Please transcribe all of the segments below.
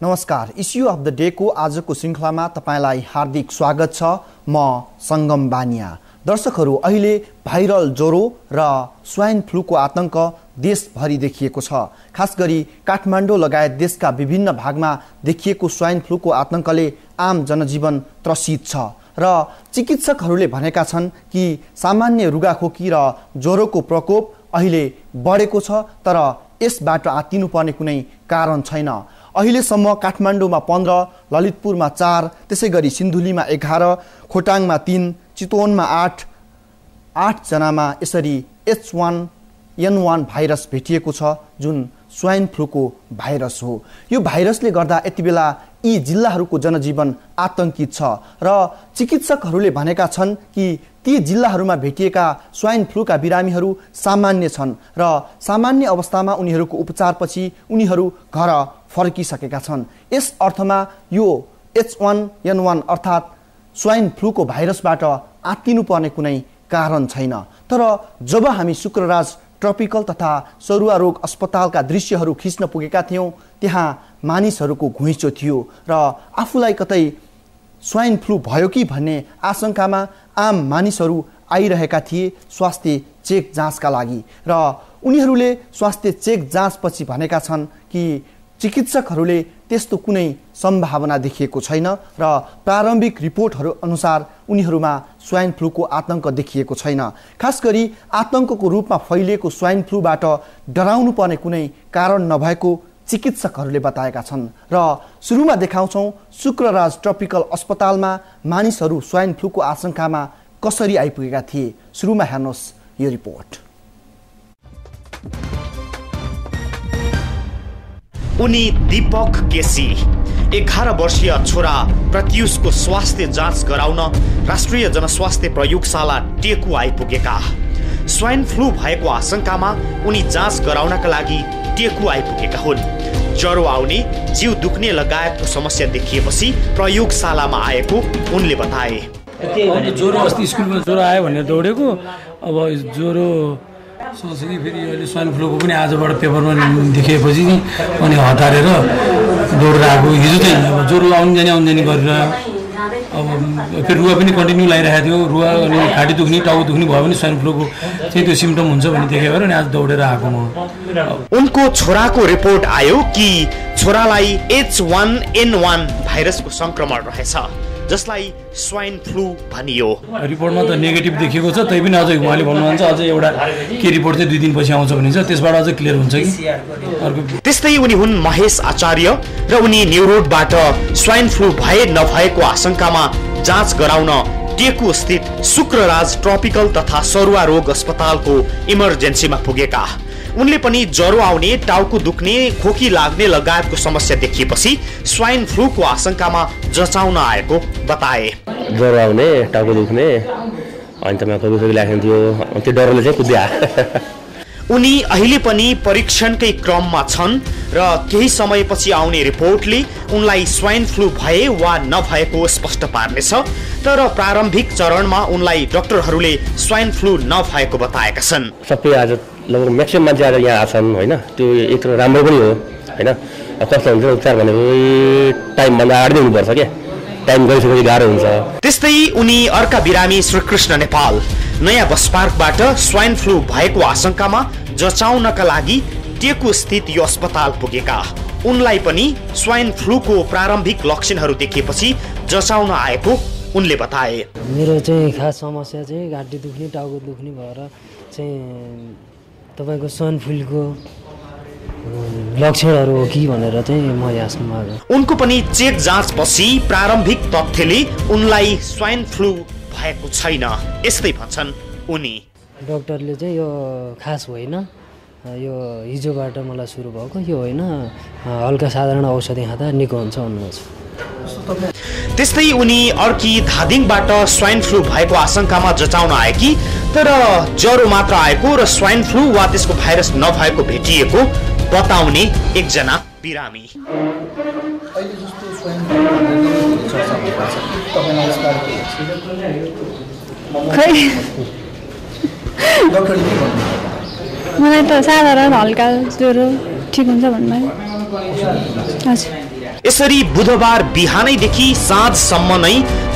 नमस्कार, issue of the day को आजको श्रृङ्खलामा तपाईलाई हार्दिक स्वागत छ। म सङ्गम बानिया। दर्शकहरू, अहिले भाइरल ज्वरो र स्वाइन फ्लूको आतंक देशभरि देखिएको छ। खास गरी काठमाडौँ लगायत देशका विभिन्न भागमा देखिएको स्वाइन फ्लूको आतंकले आम जनजीवन त्रसित छ र चिकित्सकहरूले भनेका छन् कि सामान्य रुगाखोकी र ज्वरोको प्रकोप अहिले बढेको छ, तर यसबाट आत्तिनुपर्ने कुनै कारण छैन। अहिलेसम्म काठमाडौँमा 15, ललितपुरमा 4, त्यसैगरी सिन्धुलीमा 11, खोटाङमा 3, चितवनमा 8 जनामा यसरी H1N1 भाइरस भेटिएको छ, जुन स्वाइन फ्लूको भाइरस हो। यो भाइरसले गर्दा यति बेला यी जिल्लाहरूको जनजीवन आतंकित छ र चिकित्सकहरूले भनेका छन् कि ती जिल्लाहरूमा भेटिएका स्वाइन फ्लूका बिरामीहरू सामान्य छन् र सामान्य अवस्थामा उनीहरूको उपचारपछि उनीहरू घर फर्किसकेका छन्। यस अर्थमा यो H1N1 अर्थात् स्वाइन फ्लूको भाइरसबाट आत्तिनुपर्ने कुनै कारण छैन। तर जब हामी शुक्रराज ट्रपिकल तथा सरुवा रोग अस्पतालका दृश्यहरू खिच्न पुगेका थियौँ, त्यहाँ मानिसहरूको घुइँचो थियो र आफूलाई कतै स्वाइन फ्लू भयो कि भन्ने आशंकामा आम मानिसहरू आइरहेका थिए स्वास्थ्य चेक जाँचका लागि र उनीहरूले स्वास्थ्य चेक जाँचपछि भनेका छन् कि चिकित्सकहरूले त्यस्तो कुनै सम्भावना देखिएको छैन र प्रारम्भिक रिपोर्टहरू अनुसार उनीहरूमा स्वाइन फ्लूको आतंक देखिएको छैन। खास गरी आतंकको रूपमा फैलिएको स्वाइन फ्लूबाट डराउनु पर्ने कुनै कारण नभएको चिकित्सकहरूले बताएका छन् र सुरुमा देखाउँछौँ शुक्रराज ट्रपिकल अस्पतालमा मानिसहरू स्वाइन फ्लूको आशंकामा कसरी आइपुगेका थिए। सुरुमा हेर्नुहोस् यो रिपोर्ट। उनी दीपक केसी 11 वर्षीय छोरा प्रत्युषको स्वास्थ्य जाँच गराउन राष्ट्रिय जनस्वास्थ्य प्रयोगशाला टेकु आइपुगेका। स्वाइन फ्लू भएको आशंकामा उनी जाँच गराउनका लागि टेकु आइपुगेका हुन्। ज्वरो आउने, जिउ दुख्ने लगायतको समस्या देखिएपछि प्रयोगशालामा आएको उनले बताए। ज्वरो अस्ति स्कुलमा ज्वरो आयो भनेर दौडेको, अब ज्वरो सोचे कि फेरि अहिले स्वाइन फ्लूको पनि आजबाट पेपरमा देखेपछि अनि हतारेर दौडेर आएको। हिजो चाहिँ अब ज्वरो आउन्जानी गरेर अब फेरि रुवा पनि कन्टिन्यू लगाइरहेको थियो। रुवा अनि घाँटी दुख्ने, टाउको दुख्ने भयो भने स्वाइन फ्लूको चाहिँ त्यो सिम्टम हुन्छ भन्ने देखेको अनि आज दौडेर आएको म। उनको छोराको रिपोर्ट आयो कि छोरालाई H1N1 भाइरसको संक्रमण रहेछ, जसलाई स्वाइन फ्लू भनियो। रिपोर्टमा त नेगेटिभ देखिएको छ, तै पनि अझै उहाँले भन्नुहुन्छ अझै एउटा के रिपोर्ट चाहिँ 2 दिनपछि आउँछ भनिन्छ, त्यसबाट अझै क्लियर हुन्छ कि अर्को। त्यस्तै उनी हुन् महेश आचार्य र उनी न्युरोडबाट स्वाइन फ्लू भए नभएको आशंकामा जाँच गराउन टेकु स्थित शुक्रराज ट्रपिकल तथा सरुवा रोग अस्पतालको इमर्जेन्सीमा पुगेका। उनले पनि ज्वरो आउने, टाउको दुख्ने, खोकी लाग्ने लगायतको समस्या देखिएपछि स्वाइन फ्लूको आशंकामा जचाउन आएको बताए। ज्वरो आउने, टाउको दुख्ने, अनि त खोकी लाग्ने थियो, त्यो डरले चाहिँ कुद्या। उनी अहिले पनि परीक्षणकै क्रममा छन् र केही समयपछि आउने रिपोर्टले उनलाई स्वाइन फ्लू भए वा नभएको स्पष्ट पार्नेछ। तर प्रारम्भिक चरणमा उनलाई डाक्टरहरूले स्वाइन फ्लू नभएको बताएका छन्। सबै आज लगभग म्याक्सिमम मान्छे आज यहाँ आछन् होइन, त्यो एक राम्रो पनि हो होइन। कस्तो हुन्छ उपचार भनेको टाइमभन्दा अगाडि हुनुपर्छ क्या, टाइम गइसकेपछि गाह्रो हुन्छ। त्यस्तै उनी अर्का बिरामी श्रीकृष्ण नेपाल नयाँ बस पार्कबाट स्वाइन फ्लू भएको आशंकामा जचाउनका लागि टेकु स्थित यो अस्पताल पुगेका। उनलाई पनि स्वाइन फ्लूको प्रारम्भिक लक्षणहरू देखिएपछि जचाउन आएको उनले बताए। मेरो चाहिँ खास समस्या चाहिँ घाँटी दुख्ने, टाउको दुख्ने भएर चाहिँ तपाईँको स्वाइन फ्लूको लक्षणहरू हो कि भनेर चाहिँ म यहाँसम्म आएको। उनको पनि चेक जाँचपछि प्रारम्भिक तथ्यले उनलाई स्वाइन फ्लू भएको छैन, यस्तै भन्छन् उनी। डाक्टरले चाहिँ यो खास होइन, यो हिजोबाट मलाई सुरु भएको, यो होइन हल्का साधारण औषधि खाँदा निको हुन्छ भन्नुहुन्छ। त्यस्तै उनी अर्की धादिङबाट स्वाइन फ्लू भएको आशंकामा जचाउन आएकी, तर ज्वरो मात्र आएको र स्वाइन फ्लू वा त्यसको भाइरस नभएको भेटिएको बताउने एकजना बिरामी। मलाई त साधारण हल्का ज्वरो ठिक हुन्छ भन्नुभयो। हजुर यसरी बुधबार बिहानैदेखि साँझसम्म नै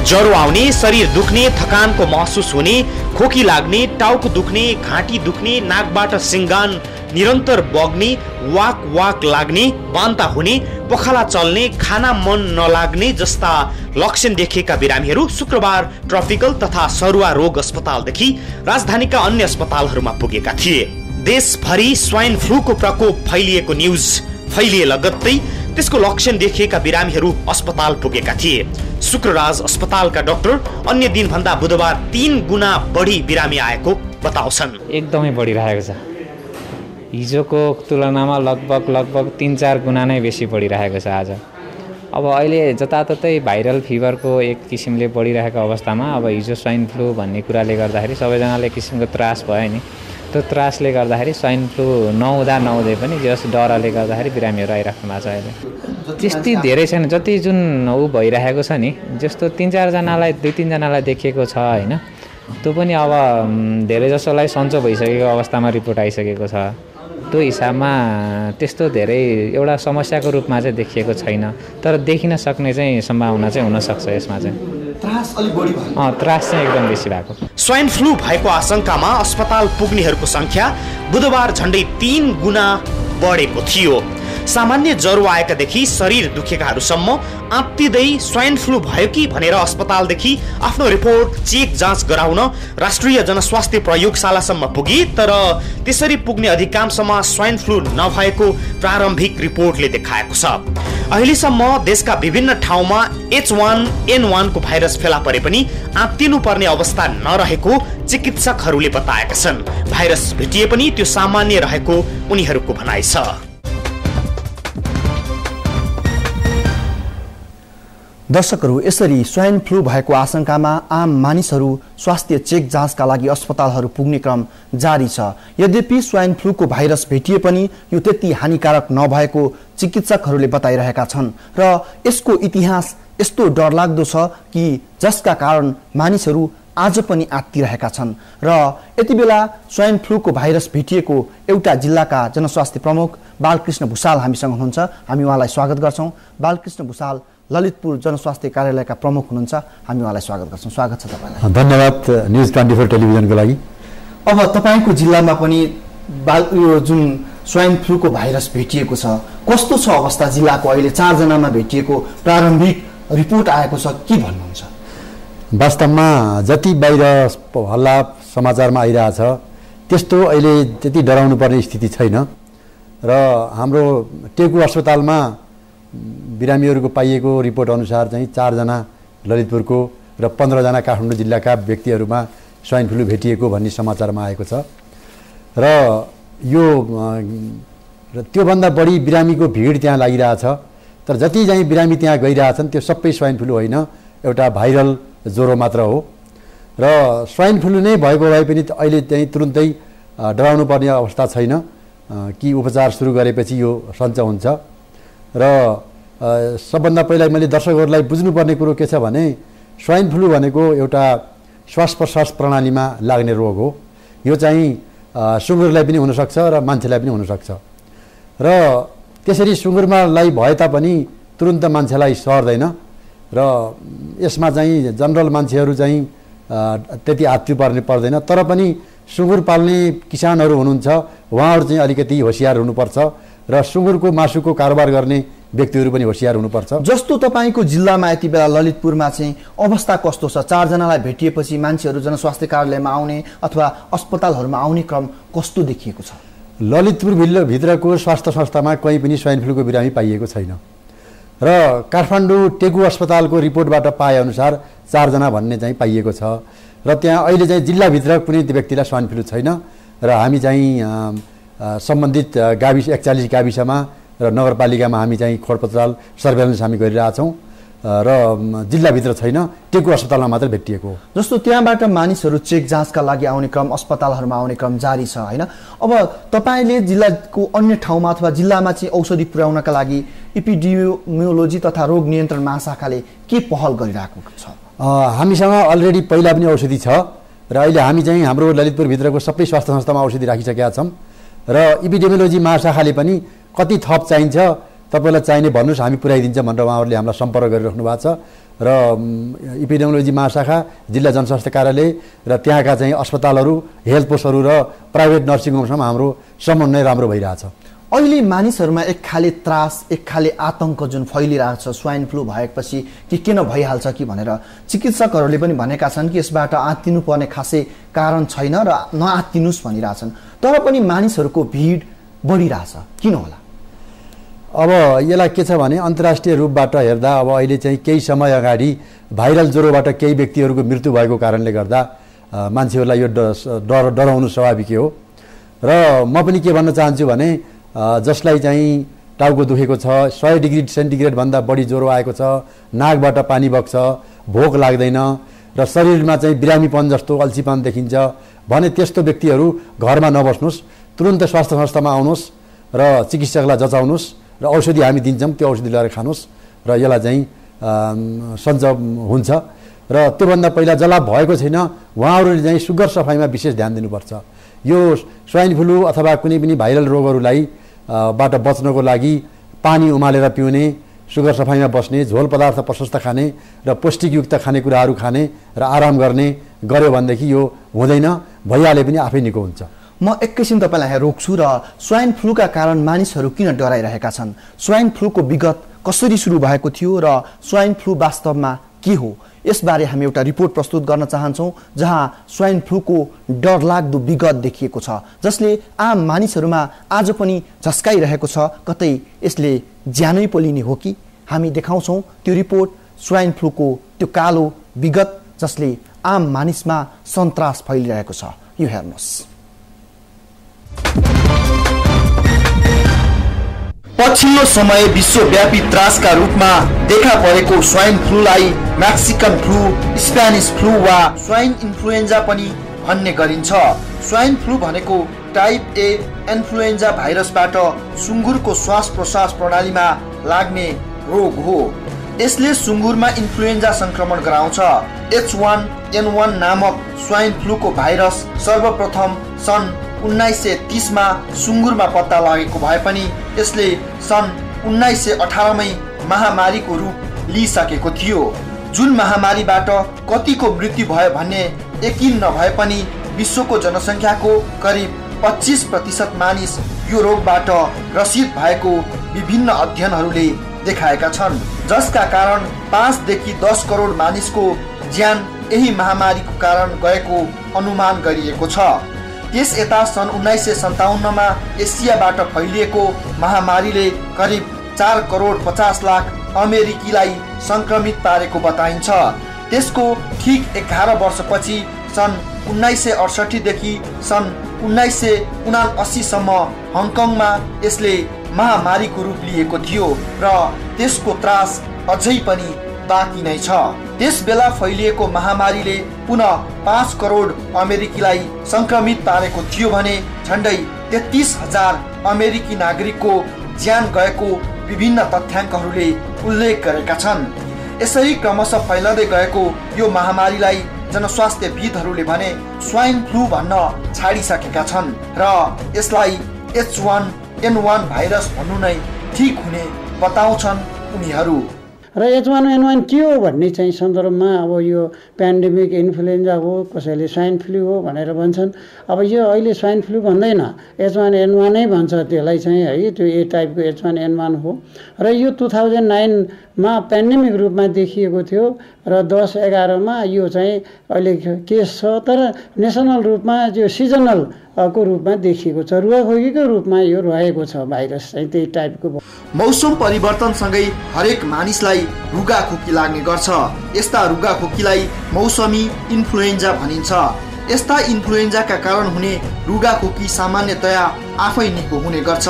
ज्वरो आउने, शरीर दुख्ने, थकानको महसुस हुने, खोकी लाग्ने, टाउको दुख्ने, घाँटी दुख्ने, नाकबाट सिङ्गान निरन्तर बग्ने, वाक लाग्ने, बान्ता हुने, पखाला चल्ने, खाना मन नलाग्ने जस्ता लक्षण देखिएका बिरामीहरू शुक्रबार ट्रपिकल तथा सरुवा रोग अस्पतालदेखि राजधानीका अन्य अस्पतालहरूमा पुगेका थिए। देशभरि स्वाइन फ्लूको प्रकोप फैलिएको न्युज फैलिए लगत्तै त्यसको लक्षण देखिएका बिरामीहरू अस्पताल पुगेका थिए। शुक्रराज अस्पतालका डाक्टर अन्य दिनभन्दा बुधबार 3 गुणा बढी बिरामी आएको बताउँछन्। एकदमै बढिरहेको छ। हिजोको तुलनामा लगभग 3-4 गुणा नै बेसी बढिरहेको छ आज। अब अहिले जताततै भाइरल फिभरको एक किसिमले बढिरहेको अवस्थामा अब हिजो स्वाइन फ्लू भन्ने कुराले गर्दाखेरि सबैजनाले एक किसिमको त्रास भयो नि। त्यो त्रासले गर्दाखेरि स्वाइन फ्लू नहुँदै पनि जस डरले गर्दाखेरि बिरामीहरू आइराख्नु भएको छ अहिले। त्यति धेरै छैन, जति जुन ऊ भइरहेको छ नि, जस्तो 3-4 जनालाई 2-3 जनालाई देखिएको छ होइन, त्यो पनि अब धेरै जसोलाई सन्चो भइसकेको अवस्थामा रिपोर्ट आइसकेको छ। त्यो हिसाबमा त्यस्तो धेरै एउटा समस्याको रूपमा चाहिँ देखिएको छैन, तर देखिन सक्ने चाहिँ सम्भावना चाहिँ हुनसक्छ यसमा चाहिँ। त्रास चाहिँ एकदम बेसी भएको। स्वाइन फ्लू भएको आशंकामा अस्पताल पुग्नेहरूको संख्या बुधबार झण्डै 3 गुणा बढेको थियो। सामान्य ज्वरो आएकादेखि शरीर दुखेकाहरूसम्म आत्तिदै स्वाइन फ्लू भयो कि भनेर अस्पतालदेखि आफ्नो रिपोर्ट चेक जाँच गराउन राष्ट्रिय जनस्वास्थ्य प्रयोगशालासम्म पुगे, तर त्यसरी पुग्ने अधिकांशमा स्वाइन फ्लू नभएको प्रारम्भिक रिपोर्टले देखाएको छ। अहिलेसम्म देशका विभिन्न ठाउँमा H1N1 को भाइरस फेला परे पनि आत्तिनु पर्ने अवस्था नरहेको चिकित्सकहरूले बताएका छन्। भाइरस भेटिए पनि त्यो सामान्य रहेको उनीहरूको भनाइ छ। दर्शकहरू, यसरी स्वाइन फ्लू भएको आशंकामा आम मानिसहरू स्वास्थ्य चेक जाँचका लागि अस्पतालहरू पुग्ने क्रम जारी छ। यद्यपि स्वाइन फ्लूको भाइरस भेटिए पनि यो त्यति हानिकारक नभएको चिकित्सकहरूले बताइरहेका छन् र यसको इतिहास यस्तो डरलाग्दो छ कि जसका कारण मानिसहरू आज पनि आत्तिरहेका छन्। र यति बेला स्वाइन फ्लूको भाइरस भेटिएको एउटा जिल्लाका जनस्वास्थ्य प्रमुख बालकृष्ण भुसाल हामीसँग हुनुहुन्छ। हामी उहाँलाई स्वागत गर्छौँ। बालकृष्ण भुसाल ललितपुर जनस्वास्थ्य कार्यालयका प्रमुख हुनुहुन्छ। हामी उहाँलाई स्वागत गर्छौँ। स्वागत छ तपाईँलाई। धन्यवाद न्युज 24 टेलिभिजनको लागि। अब तपाईँको जिल्लामा पनि यो जुन स्वाइन फ्लूको भाइरस भेटिएको छ, कस्तो छ अवस्था जिल्लाको? अहिले 4 जनामा भेटिएको प्रारम्भिक रिपोर्ट आएको छ, के भन्नुहुन्छ? वास्तवमा जति बाहिर हल्ला समाचारमा आइरहेछ त्यस्तो अहिले त्यति डराउनु पर्ने स्थिति छैन र हाम्रो टेकु अस्पतालमा बिरामीहरूको पाइएको रिपोर्ट अनुसार चाहिँ 4 जना ललितपुरको र 15 जना काठमाडौँ जिल्लाका व्यक्तिहरूमा स्वाइन फ्लू भेटिएको भन्ने समाचारमा आएको छ र यो त्योभन्दा बढी बिरामीको भिड त्यहाँ लागिरहेछ। तर जति चाहिँ बिरामी त्यहाँ गइरहेछन् त्यो सबै स्वाइन फ्लू होइन, एउटा भाइरल ज्वरो मात्र हो र स्वाइन फ्लू नै भएको भए पनि अहिले चाहिँ तुरुन्तै डराउनु पर्ने अवस्था छैन कि उपचार सुरु गरेपछि यो सन्चो हुन्छ। र सबभन्दा पहिला मैले दर्शकहरूलाई बुझ्नुपर्ने कुरो के छ भने स्वाइन फ्लू भनेको एउटा श्वास प्रश्वास प्रणालीमा लाग्ने रोग हो। यो चाहिँ सुँगुरलाई पनि हुनसक्छ र मान्छेलाई पनि हुनसक्छ र त्यसरी सुँगुरमालाई भए तापनि तुरुन्त मान्छेलाई सर्दैन र यसमा चाहिँ जनरल मान्छेहरू चाहिँ त्यति आत्तिनु पर्दैन। तर पनि सुँगुर पाल्ने किसानहरू हुनुहुन्छ, उहाँहरू चाहिँ अलिकति होसियार हुनुपर्छ र सुँगुरको मासुको कारोबार गर्ने व्यक्तिहरू पनि होसियार हुनुपर्छ। जस्तो तपाईँको जिल्लामा यति बेला ललितपुरमा चाहिँ अवस्था कस्तो छ? 4 जनालाई भेटिएपछि मान्छेहरू जनस्वास्थ्य कार्यालयमा आउने अथवा अस्पतालहरूमा आउने क्रम कस्तो देखिएको छ? ललितपुर भित्रको स्वास्थ्य संस्थामा कहीँ पनि स्वाइन फ्लूको बिरामी पाइएको छैन र काठमाडौँ टेकु अस्पतालको रिपोर्टबाट पाएअनुसार 4 जना भन्ने चाहिँ पाइएको छ र त्यहाँ अहिले चाहिँ जिल्लाभित्र कुनै व्यक्तिलाई स्वाइन फ्लू छैन र हामी चाहिँ सम्बन्धित गाविस 41 गाविसमा र नगरपालिकामा हामी चाहिँ खोडपत्राल सर्वेलेन्स हामी गरिरहेछौँ र जिल्लाभित्र छैन, टेकु अस्पतालमा मात्र भेटिएको हो। जस्तो त्यहाँबाट मानिसहरू चेक जाँचका लागि आउने क्रम, अस्पतालहरूमा आउने क्रम जारी छ होइन? अब तपाईँले जिल्लाको अन्य ठाउँमा अथवा जिल्लामा चाहिँ औषधि पुर्याउनका लागि एपिडेमियोलोजी तथा रोग नियन्त्रण महाशाखाले के पहल गरिरहेको छ? हामीसँग अलरेडी पहिला पनि औषधि छ र अहिले हामी चाहिँ हाम्रो ललितपुरभित्रको सबै स्वास्थ्य संस्थामा औषधि राखिसकेका छौँ र एपिडेमियोलोजी महाशाखाले पनि कति थप चाहिन्छ तपाईँलाई चाहिने भन्नुहोस् हामी पुर्याइदिन्छ भनेर उहाँहरूले हामीलाई सम्पर्क गरिराख्नु भएको छ र इपिडेमियोलोजी महाशाखा जिल्ला जनस्वास्थ्य कार्यालय र त्यहाँका चाहिँ अस्पतालहरू हेल्थ पोस्टहरू र प्राइभेट नर्सिङ होमसँग हाम्रो समन्वय राम्रो भइरहेछ। अहिले मानिसहरूमा एक खाले त्रास एक खाले आतंक जुन फैलिरहेको छ स्वाइन फ्लू भएपछि के न भइहाल्छ कि भनेर चिकित्सकहरूले पनि भनेका छन् कि यसबाट आत्तिनु पर्ने खासै कारण छैन र नआत्तिनुस् भनिरहेछन्, तर पनि मानिसहरूको भिड बढिरहेछ, किन होला? अब यसलाई के छ भने अन्तर्राष्ट्रिय रूपबाट हेर्दा अब अहिले चाहिँ केही समय अगाडि भाइरल ज्वरोबाट केही व्यक्तिहरूको मृत्यु भएको कारणले गर्दा मान्छेहरूलाई यो डराउनु स्वाभाविकै हो। र म पनि के भन्न चाहन्छु भने जसलाई चाहिँ टाउको दुखेको छ, 100 डिग्री सेन्टिग्रेड भन्दा बढी ज्वरो आएको छ, नाकबाट पानी बग्छ, भोक लाग्दैन र शरीरमा चाहिँ बिरामीपन जस्तो अल्छीपन देखिन्छ भने त्यस्तो व्यक्तिहरू घरमा नबस्नुहोस्, तुरुन्त स्वास्थ्य संस्थामा आउनुहोस् र चिकित्सकलाई जचाउनुहोस् र औषधि हामी दिन्छौँ, त्यो औषधि लिएर खानुहोस् र यसलाई चाहिँ सन्चो हुन्छ। र त्योभन्दा पहिला जसलाई भएको छैन उहाँहरूले चाहिँ सुगर सफाइमा विशेष ध्यान दिनुपर्छ। यो स्वाइन फ्लू अथवा कुनै पनि भाइरल रोगहरूलाई बाट बच्नको लागि पानी उमालेर पिउने, सुगर सफाइमा बस्ने, झोल पदार्थ प्रशस्त खाने र पौष्टिकयुक्त खानेकुराहरू खाने र आराम गर्ने गर्यो भनेदेखि यो हुँदैन, भइहाले पनि आफै निको हुन्छ। म एकैछिन तपाईँलाई यहाँ रोक्छु र स्वाइन फ्लूका कारण मानिसहरू किन डराइरहेका छन्, स्वाइन फ्लूको विगत कसरी सुरु भएको थियो र स्वाइन फ्लू वास्तवमा के हो, यसबारे हामी एउटा रिपोर्ट प्रस्तुत गर्न चाहन्छौँ जहाँ स्वाइन फ्लूको डरलाग्दो विगत देखिएको छ जसले आम मानिसहरूमा आज पनि झस्काइरहेको छ। कतै यसले ज्यानै पोलिने हो कि? हामी देखाउँछौँ त्यो रिपोर्ट, स्वाइन फ्लूको त्यो कालो विगत जसले आम मानिसमा सन्तास फैलिरहेको छ। यो हेर्नुहोस्। पछिल्लो समय विश्वव्यापी त्रासका रूपमा देखा परेको स्वाइन फ्लूलाई मैक्सिकन फ्लू, स्पेनिश फ्लू वा स्वाइन इन्फ्लुएन्जा पनि भन्ने गरिन्छ। स्वाइन फ्लू भनेको टाइप ए इन्फ्लुएन्जा भाइरसबाट सुँगुरको श्वास प्रश्वास प्रणालीमा लाग्ने रोग हो। यसले सुँगुरमा इन्फ्लुएन्जा संक्रमण गराउँछ। H1N1 नामक स्वाइन फ्लूको भाइरस सर्वप्रथम सन् 1930 मा सुँगुरमा पत्ता लागेको भए पनि यसले सन् 1918 मै महामारीको रूप लिइसकेको थियो। जुन महामारीबाट कतिको मृत्यु भयो भन्ने यकिन नभए पनि विश्वको जनसङ्ख्याको करिब 25% मानिस यो रोगबाट ग्रसित भएको विभिन्न अध्ययनहरूले देखाएका छन्, जसका कारण 5 देखि 10 करोड मानिसको ज्यान यही महामारीको कारण गएको अनुमान गरिएको छ। त्यस यता सन् 1957 मा एसियाबाट फैलिएको महामारीले करिब 4 करोड 50 लाख अमेरिकीलाई संक्रमित पारेको बताइन्छ। त्यसको ठीक 11 वर्षपछि सन् 1968 देखि सन् 1979 सम्म हङकङमा यसले महामारीको रूप लिएको थियो र त्यसको त्रास अझै पनि बाँकी नै छ। त्यस बेला फैलिएको महामारीले पुनः 5 करोड अमेरिकीलाई संक्रमित पारेको थियो भने झन्डै 33,000 अमेरिकी नागरिकको ज्यान गएको विभिन्न तथ्याङ्कहरूले उल्लेख गरेका छन्। यसरी क्रमशः फैलदै गएको यो महामारीलाई जनस्वास्थ्यविदहरूले भने स्वाइन फ्लू भन्न छाडिसकेका छन् र यसलाई H1N1 भाइरस भन्नु नै ठिक हुने बताउँछन् उनीहरू। र H1N1 के हो भन्ने चाहिँ सन्दर्भमा अब यो पेन्डेमिक इन्फ्लुएन्जा हो, कसैले स्वाइन फ्लू हो भनेर भन्छन्। अब यो अहिले स्वाइन फ्लू भन्दैन, H1N1 नै भन्छ त्यसलाई चाहिँ है, त्यो ए टाइपको H1N1 हो र यो 2009 मा पेन्डेमिक रूपमा देखिएको थियो र 10-11 मा यो चाहिँ अहिले केस छ, तर नेसनल रूपमा यो सिजनल को रूपमा देखिएको छ, रुगाखोकीको रूपमा यो रहेको छ भाइरस चाहिँ त्यही टाइपको। मौसम परिवर्तनसँगै हरेक मानिसलाई रुगाखोकी लाग्ने गर्छ। यस्ता रुगाखोकीलाई मौसमी इन्फ्लुएन्जा भनिन्छ। यस्ता इन्फ्लुएन्जाका कारण हुने रुगाखोकी सामान्यतया आफै निको हुने गर्छ।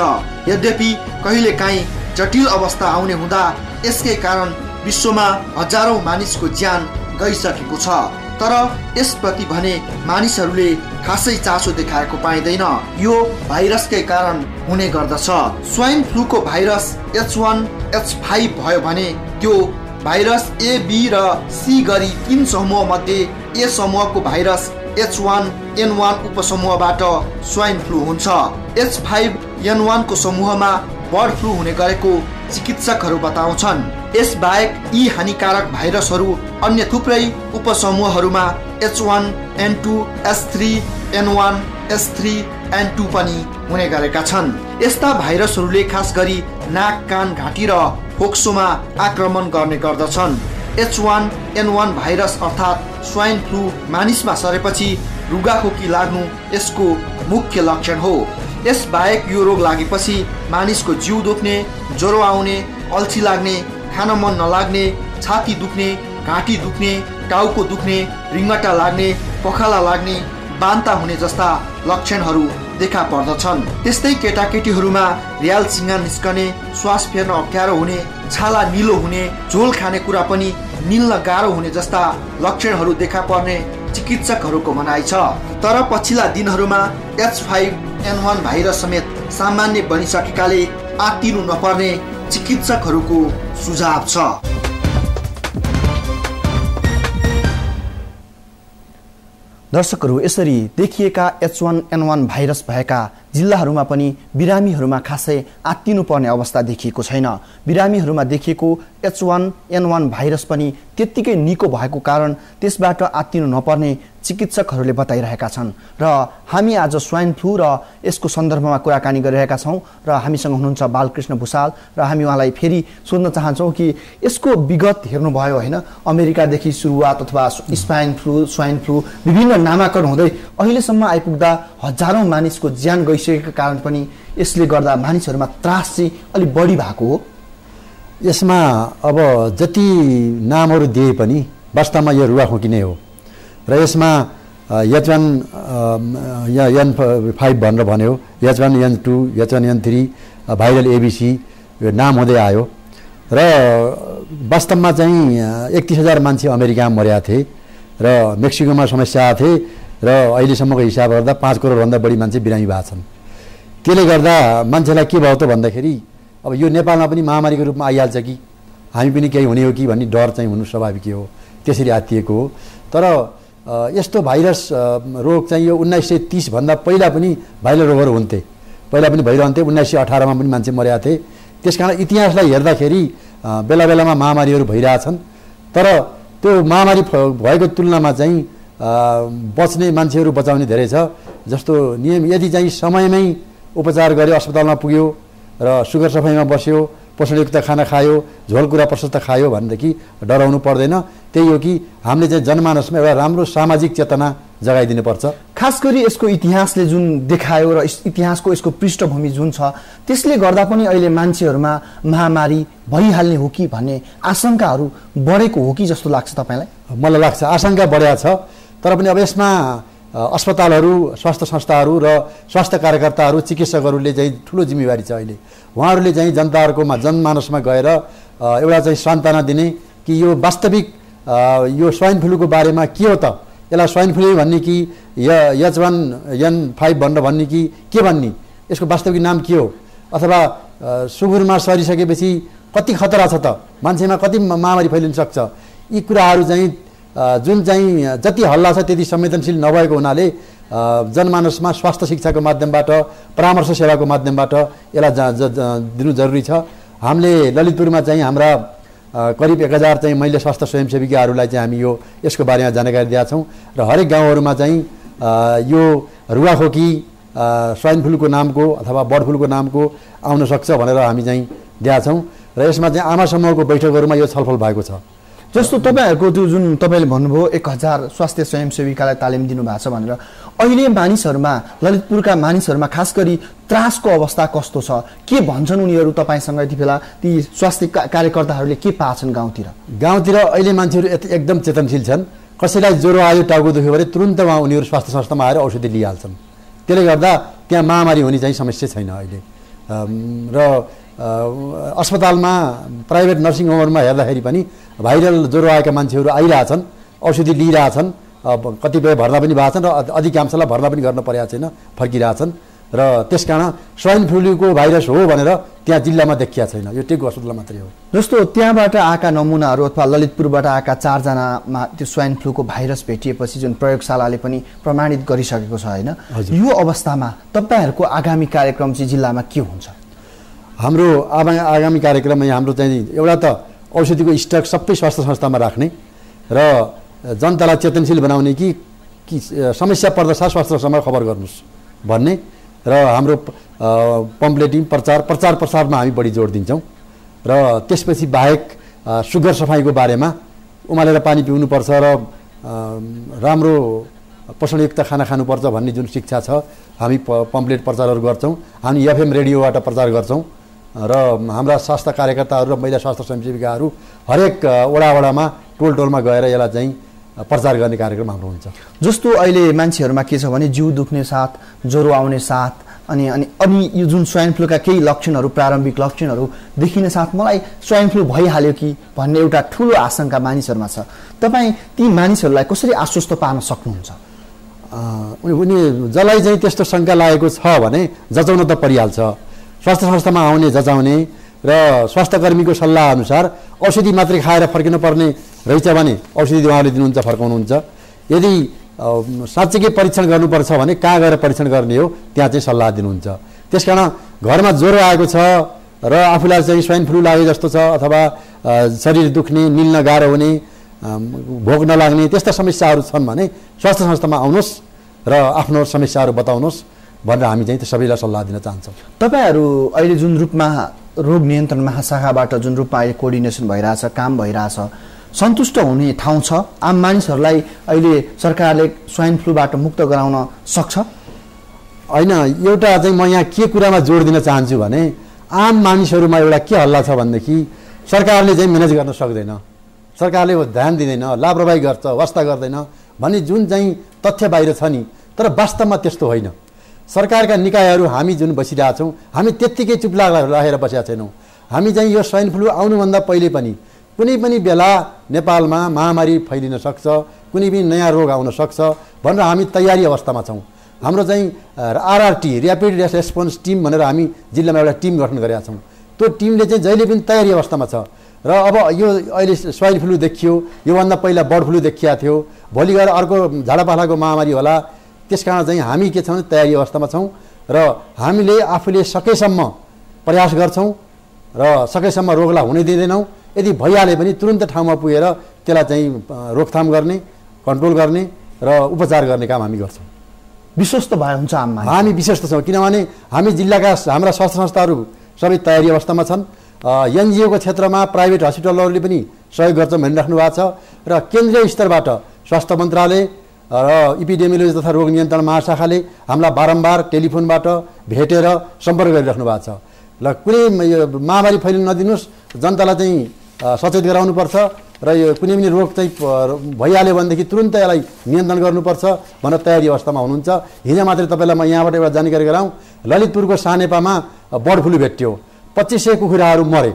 यद्यपि कहिलेकाहीँ जटिल अवस्था आउने हुँदा यसकै कारण विश्वमा हजारौं मानिसको ज्यान गइसकेको छ, तर यसप्रति भने मानिसहरूले खासै चासो देखाएको पाइँदैन। यो भाइरसकै कारण हुने गर्दछ। स्वाइन फ्लूको भाइरस H1H5 भयो भने त्यो भाइरस A, B र C गरी 3 समूह मध्ये A समूहको भाइरस H1N1 उपसमूहबाट स्वाइन फ्लू हुन्छ। H5N1 को समूहमा बर्ड फ्लू हुने गरेको चिकित्सकहरू बताउँछन्। यसबाहेक यी हानिकारक भाइरसहरू अन्य थुप्रै उपसमूहहरूमा H1N2 S3N1 S3N2 पनि हुने गरेका छन्। यस्ता भाइरसहरूले खास गरी नाक, कान, घाँटी र फोक्सोमा आक्रमण गर्ने गर्दछन्। H1N1 भाइरस अर्थात् स्वाइन फ्लू मानिसमा सरेपछि रुगाखोकी लाग्नु यसको मुख्य लक्षण हो। यसबाहेक यो रोग लागेपछि मानिसको जिउ दुख्ने, ज्वरो आउने, अल्छी लाग्ने, खान मन नलाग्ने, छाती दुख्ने, घाँटी दुख्ने, टाउको दुख्ने, रिङ्गटा लाग्ने, पखाला लाग्ने, बान्ता हुने जस्ता लक्षणहरू देखा पर्दछन्। त्यस्तै केटाकेटीहरूमा र्याल सिङ्गा निस्कने, श्वास फेर्न अप्ठ्यारो हुने, छाला निलो हुने, झोल खाने कुरा पनि निल्न गाह्रो हुने जस्ता लक्षणहरू देखा पर्ने चिकित्सकहरूको भनाइ छ। तर पछिल्ला दिनहरूमा H5N1 भाइरस समेत सामान्य बनिसकेकाले आत्तिनु नपर्ने चिकित्सकहरूको सुझाव छ। दर्शकहरू, यसरी देखिएका H1N1 भाइरस भएका जिल्लाहरूमा पनि बिरामीहरूमा खासै आत्तिनु पर्ने अवस्था देखिएको छैन। बिरामीहरूमा देखिएको H1N1 भाइरस पनि त्यत्तिकै निको भएको कारण त्यसबाट आत्तिनु नपर्ने चिकित्सकहरूले बताइरहेका छन्। र हामी आज स्वाइन फ्लू र यसको सन्दर्भमा कुराकानी गरिरहेका छौँ र हामीसँग हुनुहुन्छ बालकृष्ण भुसाल र हामी उहाँलाई फेरि सोध्न चाहन्छौँ कि यसको विगत हेर्नुभयो होइन, अमेरिकादेखि सुरुवात अथवा स्वाइन फ्लू विभिन्न नामाकरण हुँदै अहिलेसम्म आइपुग्दा हजारौँ मानिसको ज्यान गइसकेको कारण पनि यसले गर्दा मानिसहरूमा त्रास चाहिँ अलिक बढी भएको हो। यसमा अब जति नामहरू दिए पनि वास्तवमा यो रुगाखोकी नै हो र यसमा H1N5 भनेर भन्यो, H1N2, H1N3, भाइरल ABC यो नाम हुँदै आयो र वास्तवमा चाहिँ 31,000 मान्छे अमेरिकामा मरेका थिए र मेक्सिकोमा समस्या आएको थिए र अहिलेसम्मको हिसाब गर्दा 5 करोडभन्दा बढी मान्छे बिरामी भएको छन्। त्यसले गर्दा मान्छेलाई के भयो त भन्दाखेरि अब यो नेपालमा पनि महामारीको रूपमा आइहाल्छ कि हामी पनि केही हुने हो कि भन्ने डर चाहिँ हुनु स्वाभाविक हो, त्यसरी आत्तिएको हो। तर यस्तो भाइरस रोग चाहिँ यो 1930 भन्दा पहिला पनि भाइरल रोगहरू हुन्थे, पहिला पनि भइरहन्थे। 1918 मा पनि मान्छे मरेका थिए। त्यसकारण इतिहासलाई हेर्दाखेरि बेला बेलामा महामारीहरू भइरहेछन्, तर त्यो महामारी भएको तुलनामा चाहिँ बच्ने मान्छेहरू बचाउने धेरै छ। जस्तो नियम यदि चाहिँ समयमै उपचार गरे, अस्पतालमा पुग्यो र सुगर सफाइमा बस्यो, पोषणयुक्त खाना खायो, झोल कुरा प्रशस्त खायो भनेदेखि डराउनु पर्दैन। त्यही हो कि हामीले चाहिँ जनमानसमा एउटा राम्रो सामाजिक चेतना जगाइदिनुपर्छ। खास गरी यसको इतिहासले जुन देखायो र इतिहासको यसको पृष्ठभूमि जुन छ त्यसले गर्दा पनि अहिले मान्छेहरूमा महामारी भइहाल्ने हो कि भन्ने आशंकाहरू बढेको हो कि जस्तो लाग्छ तपाईँलाई? मलाई लाग्छ आशंका बढेको छ, तर पनि अब यसमा अस्पतालहरू, स्वास्थ्य संस्थाहरू र स्वास्थ्य कार्यकर्ताहरू, चिकित्सकहरूले चाहिँ ठुलो जिम्मेवारी छ। अहिले उहाँहरूले चाहिँ जनताहरूकोमा, जनमानसमा गएर एउटा चाहिँ सान्त्वना दिने कि यो वास्तविक यो स्वाइन फ्लूको बारेमा के हो त, यसलाई स्वाइन फ्लू भन्ने कि H1N5 भनेर भन्ने कि के भन्ने, यसको वास्तविक नाम के हो, अथवा सुगुरमा सरिसकेपछि कति खतरा छ त, मान्छेमा कति महामारी फैलिन सक्छ, यी कुराहरू चाहिँ जुन चाहिँ जति हल्ला छ त्यति संवेदनशील नभएको हुनाले जनमानसमा स्वास्थ्य शिक्षाको माध्यमबाट, परामर्श सेवाको माध्यमबाट यसलाई दिनु जरुरी छ। हामीले ललितपुरमा चाहिँ हाम्रा करिब 1000 चाहिँ महिला स्वास्थ्य स्वयंसेविकाहरूलाई चाहिँ हामी यसको बारेमा जानकारी दिएका छौँ र हरेक गाउँहरूमा चाहिँ यो रुगाखोकी स्वाइन फ्लूको नामको अथवा बर्ड फ्लूको नामको आउन सक्छ भनेर हामी चाहिँ दिएका छौँ र यसमा चाहिँ आमा समूहको बैठकहरूमा यो छलफल भएको छ। जस्तो तपाईँहरूको त्यो जुन तपाईँले भन्नुभयो 1000 स्वास्थ्य स्वयंसेविकालाई तालिम दिनुभएको छ भनेर, अहिले मानिसहरूमा, ललितपुरका मानिसहरूमा खास गरी त्रासको अवस्था कस्तो छ, के भन्छन् उनीहरू तपाईँसँग? यति बेला ती स्वास्थ्य कार्यकर्ताहरूले के पाछन् गाउँतिर? अहिले मान्छेहरू एकदम चेतनशील छन्। कसैलाई ज्वरो आयो, टाउको दुख्यो भने तुरुन्त उनीहरू स्वास्थ्य संस्थामा आएर औषधि लिइहाल्छन्। त्यसले गर्दा त्यहाँ महामारी हुने चाहिँ समस्या छैन अहिले। र अस्पतालमा, प्राइभेट नर्सिङ होमहरूमा हेर्दाखेरि पनि भाइरल ज्वरो आएका मान्छेहरू आइरहेछन्, औषधि लिइरहेछन्, कतिपय भर्ना पनि भएको छन् र अधिकांशलाई भर्ना पनि गर्न परेको छैन, फर्किरहेछन्। र त्यसकारण स्वाइन फ्लूको भाइरस हो भनेर त्यहाँ जिल्लामा देखिया छैन, यो टेकु अस्पतालमा मात्रै हो। जस्तो त्यहाँबाट आएका नमुनाहरू अथवा ललितपुरबाट आएका 4 जनामा त्यो स्वाइन फ्लूको भाइरस भेटिएपछि जुन प्रयोगशालाले पनि प्रमाणित गरिसकेको छ होइन, यो अवस्थामा तपाईँहरूको आगामी कार्यक्रम चाहिँ जिल्लामा के हुन्छ? हाम्रो आगामी कार्यक्रममा हाम्रो चाहिँ एउटा त औषधिको स्टक सबै स्वास्थ्य संस्थामा राख्ने र जनतालाई चेतनशील बनाउने कि समस्या पर्दा साथ स्वास्थ्य संस्थामा खबर गर्नुहोस् भन्ने र हाम्रो पम्पलेटिङ प्रचारमा हामी बढी जोड दिन्छौँ र त्यसपछि बाहेक सुगर सफाइको बारेमा उमालेर पानी पिउनुपर्छ र राम्रो पोषणयुक्त खाना खानुपर्छ भन्ने जुन शिक्षा छ हामी पम्पलेट प्रचारहरू गर्छौँ। हामी एफएम रेडियोबाट प्रचार गर्छौँ र हाम्रा स्वास्थ्य कार्यकर्ताहरू र महिला स्वास्थ्य स्वयंसेविकाहरू हरेक वडामा टोलमा गएर यसलाई चाहिँ प्रचार गर्ने कार्यक्रम हाम्रो हुन्छ। जस्तो अहिले मान्छेहरूमा के छ भने जिउ दुख्ने साथ ज्वरो आउने साथ अनि यो जुन स्वाइन फ्लूका केही लक्षणहरू प्रारम्भिक लक्षणहरू देखिने साथ मलाई स्वाइन फ्लू भइहाल्यो कि भन्ने एउटा ठुलो आशंका मानिसहरूमा छ। तपाईँ ती मानिसहरूलाई कसरी आश्वस्त पार्न सक्नुहुन्छ? उनी जसलाई चाहिँ त्यस्तो शङ्का लागेको छ भने जचाउन त परिहाल्छ। स्वास्थ्य संस्थामा आउने जचाउने र स्वास्थ्यकर्मीको सल्लाह अनुसार औषधि मात्रै खाएर फर्किनु पर्ने रहेछ भने औषधि उहाँले दिनुहुन्छ, फर्काउनुहुन्छ। यदि साँच्चै परीक्षण गर्नुपर्छ भने कहाँ गएर परीक्षण गर्ने हो त्यहाँ चाहिँ सल्लाह दिनुहुन्छ। त्यसकारण घरमा ज्वरो आएको छ र आफूलाई चाहिँ स्वाइन फ्लू लागे जस्तो छ अथवा शरीर दुख्ने, निल्न गाह्रो हुने, भोक नलाग्ने त्यस्ता समस्याहरू छन् भने स्वास्थ्य संस्थामा आउनुहोस् र आफ्नो समस्याहरू बताउनुहोस् भनेर हामी चाहिँ सबैलाई सल्लाह दिन चाहन्छौँ। तपाईँहरू अहिले जुन रूपमा रोग नियन्त्रण महाशाखाबाट जुन रूपमा अहिले कोअर्डिनेसन भइरहेछ, काम भइरहेछ, सन्तुष्ट हुने ठाउँ छ? आम मानिसहरूलाई अहिले सरकारले स्वाइन फ्लूबाट मुक्त गराउन सक्छ? होइन, एउटा चाहिँ म यहाँ के कुरामा जोड दिन चाहन्छु भने आम मानिसहरूमा एउटा के हल्ला छ भनेदेखि सरकारले चाहिँ म्यानेज गर्न सक्दैन, सरकारले ध्यान दिँदैन, लापरवाही गर्छ, वास्ता गर्दैन भन्ने जुन चाहिँ तथ्य बाहिर छ नि। तर वास्तवमा त्यस्तो होइन। सरकारका निकायहरू हामी जुन बसिरहेछौँ हामी त्यत्तिकै चुप लागेर बसेका छैनौँ। हामी चाहिँ यो स्वाइन फ्लू आउनुभन्दा पहिले पनि कुनै पनि बेला नेपालमा महामारी फैलिन सक्छ, कुनै पनि नयाँ रोग आउन सक्छ भनेर हामी तयारी अवस्थामा छौँ। हाम्रो चाहिँ आरआरटी ऱ्यापिड रेस्पोन्स टिम भनेर हामी जिल्लामा एउटा टिम गठन गरेका छौँ। त्यो टिमले चाहिँ जहिले पनि तयारी अवस्थामा छ र अब यो अहिले स्वाइन फ्लू देखियो, योभन्दा पहिला बर्ड फ्लू देखिया थियो, भोलि गएर अर्को झाडापालाको महामारी होला। त्यसकारण चाहिँ हामी के छौँ तयारी अवस्थामा छौँ र हामीले आफूले सकेसम्म प्रयास गर्छौँ र सकेसम्म रोगलाई हुनै दिँदैनौँ। यदि भइहाले पनि तुरुन्त ठाउँमा पुगेर त्यसलाई चाहिँ रोकथाम गर्ने, कन्ट्रोल गर्ने र उपचार गर्ने काम हामी गर्छौँ। विश्वस्त भए हुन्छ आममा? हामी विश्वस्त छौँ, किनभने हामी जिल्लाका हाम्रा स्वास्थ्य संस्थाहरू सबै तयारी अवस्थामा छन्। एनजिओको क्षेत्रमा प्राइभेट हस्पिटलहरूले पनि सहयोग गर्छौँ भनिराख्नु भएको छ र केन्द्रीय स्तरबाट स्वास्थ्य मन्त्रालय र इपिडेमियोलोजी तथा रोग नियन्त्रण महाशाखाले हामीलाई बारम्बार टेलिफोनबाट भेटेर सम्पर्क गरिराख्नु भएको छ। ल कुनै महामारी फैलिन नदिनुहोस्, जनतालाई चाहिँ सचेत गराउनुपर्छ र यो कुनै पनि रोग चाहिँ भइहाल्यो भनेदेखि तुरुन्त यसलाई नियन्त्रण गर्नुपर्छ भनेर तयारी अवस्थामा हुनुहुन्छ। हिजो मात्रै तपाईँलाई म यहाँबाट एउटा जानकारी गराउँ, ललितपुरको सानेपामा बर्ड फ्लू भेट्यो, 2500 कुखुराहरू मरे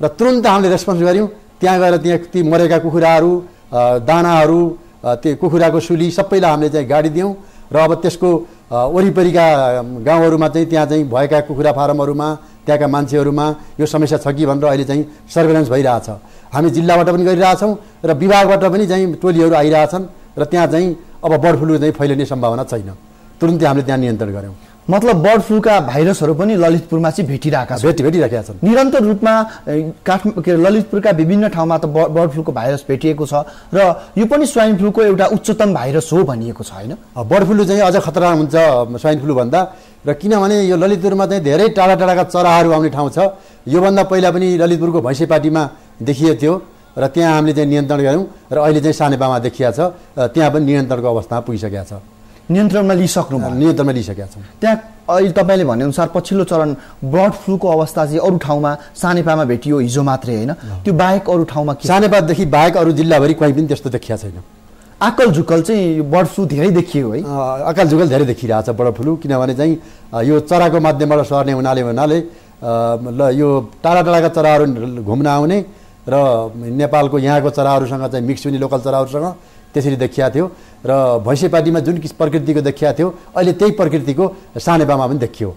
र तुरुन्त हामीले रेस्पोन्स गऱ्यौँ। त्यहाँ गएर ती मरेका कुखुराहरू, दानाहरू, त्यो कुखुराको सुली सबैलाई हामीले चाहिँ गाडी दियौँ र अब त्यसको वरिपरिका गाउँहरूमा चाहिँ त्यहाँ चाहिँ भएका कुखुरा फारमहरूमा त्यहाँका मान्छेहरूमा यो समस्या छ कि भनेर अहिले चाहिँ सर्वेलेन्स भइरहेछ। हामी जिल्लाबाट पनि गरिरहेछौँ र विभागबाट पनि चाहिँ टोलीहरू आइरहेछन् र त्यहाँ चाहिँ अब बर्ड फ्लू चाहिँ फैलिने सम्भावना छैन। तुरुन्तै हामीले त्यहाँ नियन्त्रण गऱ्यौँ। मतलब बर्ड फ्लूका भाइरसहरू पनि ललितपुरमा चाहिँ भेटिरहेका छन् निरन्तर रूपमा। ललितपुरका विभिन्न ठाउँमा त बर्ड फ्लूको भाइरस भेटिएको छ र यो पनि स्वाइन फ्लूको एउटा उच्चतम भाइरस हो भनिएको छ होइन? बर्ड फ्लू चाहिँ अझ खतरा हुन्छ स्वाइन फ्लू भन्दा। र किनभने यो ललितपुरमा चाहिँ धेरै टाढा टाढाका चराहरू आउने ठाउँ छ। योभन्दा पहिला पनि ललितपुरको भैँसेपाटीमा देखिएको थियो र त्यहाँ हामीले चाहिँ नियन्त्रण गऱ्यौँ र अहिले चाहिँ सानेपामा देखिया छ, त्यहाँ पनि नियन्त्रणको अवस्थामा पुगिसकेका छ। नियन्त्रणमा लिइसकेका छौँ। त्यहाँ अहिले तपाईँले भनेअनुसार पछिल्लो चरण बर्ड फ्लूको अवस्था चाहिँ अरू ठाउँमा सानेपामा भेटियो हिजो मात्रै होइन, त्यो बाहेक अरू ठाउँमा सानेपादेखि बाहेक अरू जिल्लाभरि कहीँ पनि त्यस्तो देखिया छैन। आकल झुकल चाहिँ बर्ड फ्लू धेरै देखियो है? आकल झुकल धेरै देखिरहेछ बर्ड फ्लू, किनभने चाहिँ यो चराको माध्यमबाट सर्ने हुनाले यो टाढा टाढाका चराहरू घुम्न आउने र नेपालको यहाँको चराहरूसँग चाहिँ मिक्स हुने लोकल चराहरूसँग त्यसरी देखिया थियो र भैँसेपाटीमा जुन प्रकृतिको देखिया थियो अहिले त्यही प्रकृतिको सानेपामा पनि देखियो।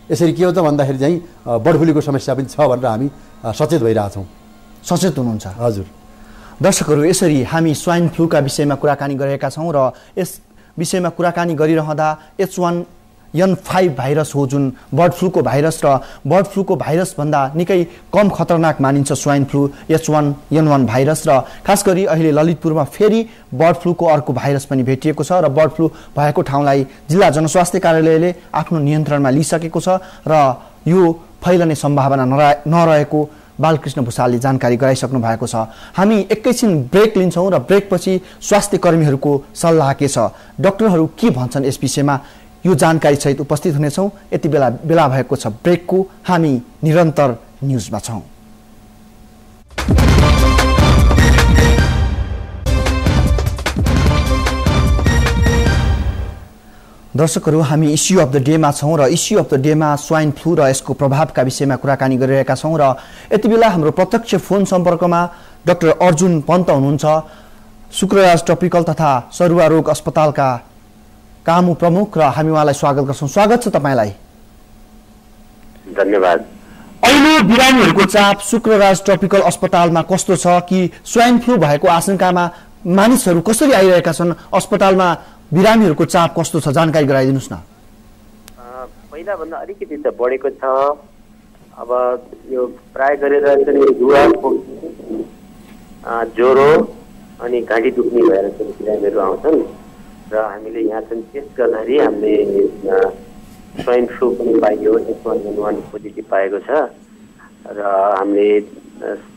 यसरी के हो त भन्दाखेरि चाहिँ बर्ड फ्लूको समस्या पनि छ भनेर हामी सचेत भइरहेछौँ। सचेत हुनुहुन्छ? हजुर। दर्शकहरू, यसरी हामी स्वाइन फ्लूका विषयमा कुराकानी गरेका छौँ र यस विषयमा कुराकानी गरिरहँदा H1 H1N5 भाइरस हो जुन बर्ड फ्लूको भाइरस र बर्ड फ्लूको भाइरसभन्दा निकै कम खतरनाक मानिन्छ स्वाइन फ्लू H1N1 भाइरस र खास गरी अहिले ललितपुरमा फेरि बर्ड फ्लूको अर्को भाइरस पनि भेटिएको छ र बर्ड फ्लू भएको ठाउँलाई जिल्ला जनस्वास्थ्य कार्यालयले आफ्नो नियन्त्रणमा लिइसकेको छ र यो फैलने सम्भावना नरहेको बालकृष्ण भुसालले जानकारी गराइसक्नु भएको छ। हामी एकैछिन ब्रेक लिन्छौँ र ब्रेकपछि स्वास्थ्य कर्मीहरूको सल्लाह के छ, डाक्टरहरू के भन्छन् यस विषयमा यो जानकारी सहित उपस्थित हुनेछौँ। यति बेला भएको छ ब्रेकको। हामी निरन्तर न्युजमा छौँ। दर्शकहरू, हामी इस्यु अफ द डेमा छौँ र इस्यु अफ द डेमा स्वाइन फ्लू र यसको प्रभावका विषयमा कुराकानी गरिरहेका छौँ र यति बेला हाम्रो प्रत्यक्ष फोन सम्पर्कमा डाक्टर अर्जुन पन्त हुनुहुन्छ, शुक्रराज ट्रपिकल तथा सरुवा रोग अस्पतालका कामु प्रमुख, र हामी उहाँलाई स्वागत गर्छौँ। स्वागत छ तपाईँलाई। धन्यवाद। अहिले बिरामीहरूको चाप शुक्रराज ट्रपिकल अस्पतालमा कस्तो छ कि स्वाइन फ्लू भएको आशंकामा मानिसहरू कसरी आइरहेका छन्, अस्पतालमा बिरामीहरूको चाप कस्तो छ, जानकारी गराइदिनुहोस् न। पहिलाभन्दा अलिकति त बढेको छ। अब यो प्राय गरेर चाहिँ रुवा, ज्वरो अनि घाँटी दुख्ने भएर चाहिँ बिरामीहरू आउँछन् र हामीले यहाँ चाहिँ टेस्ट गर्दाखेरि हामीले स्वाइन फ्लू पनि पाइयो, H1N1 पोजिटिभ पाएको छ र हामीले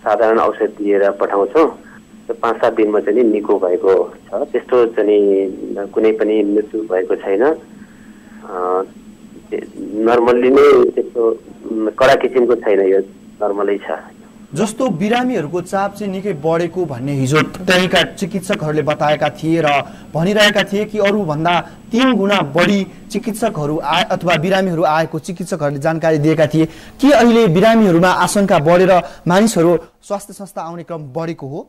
साधारण औषध दिएर पठाउँछौँ। 5-7 दिनमा चाहिँ निको भएको छ। त्यस्तो चाहिँ कुनै पनि मृत्यु भएको छैन। नर्मल्ली नै त्यस्तो कडा किसिमको छैन, यो नर्मलै छ। जस्तो बिरामीहरूको चाप चाहिँ निकै बढेको भन्ने हिजो त्यहीँका चिकित्सकहरूले बताएका थिए र भनिरहेका थिए कि अरूभन्दा 3 गुणा बढी चिकित्सकहरू अथवा बिरामीहरू आएको चिकित्सकहरूले जानकारी दिएका थिए। के अहिले बिरामीहरूमा आशंका बढेर मानिसहरू स्वास्थ्य संस्था आउने क्रम बढेको हो?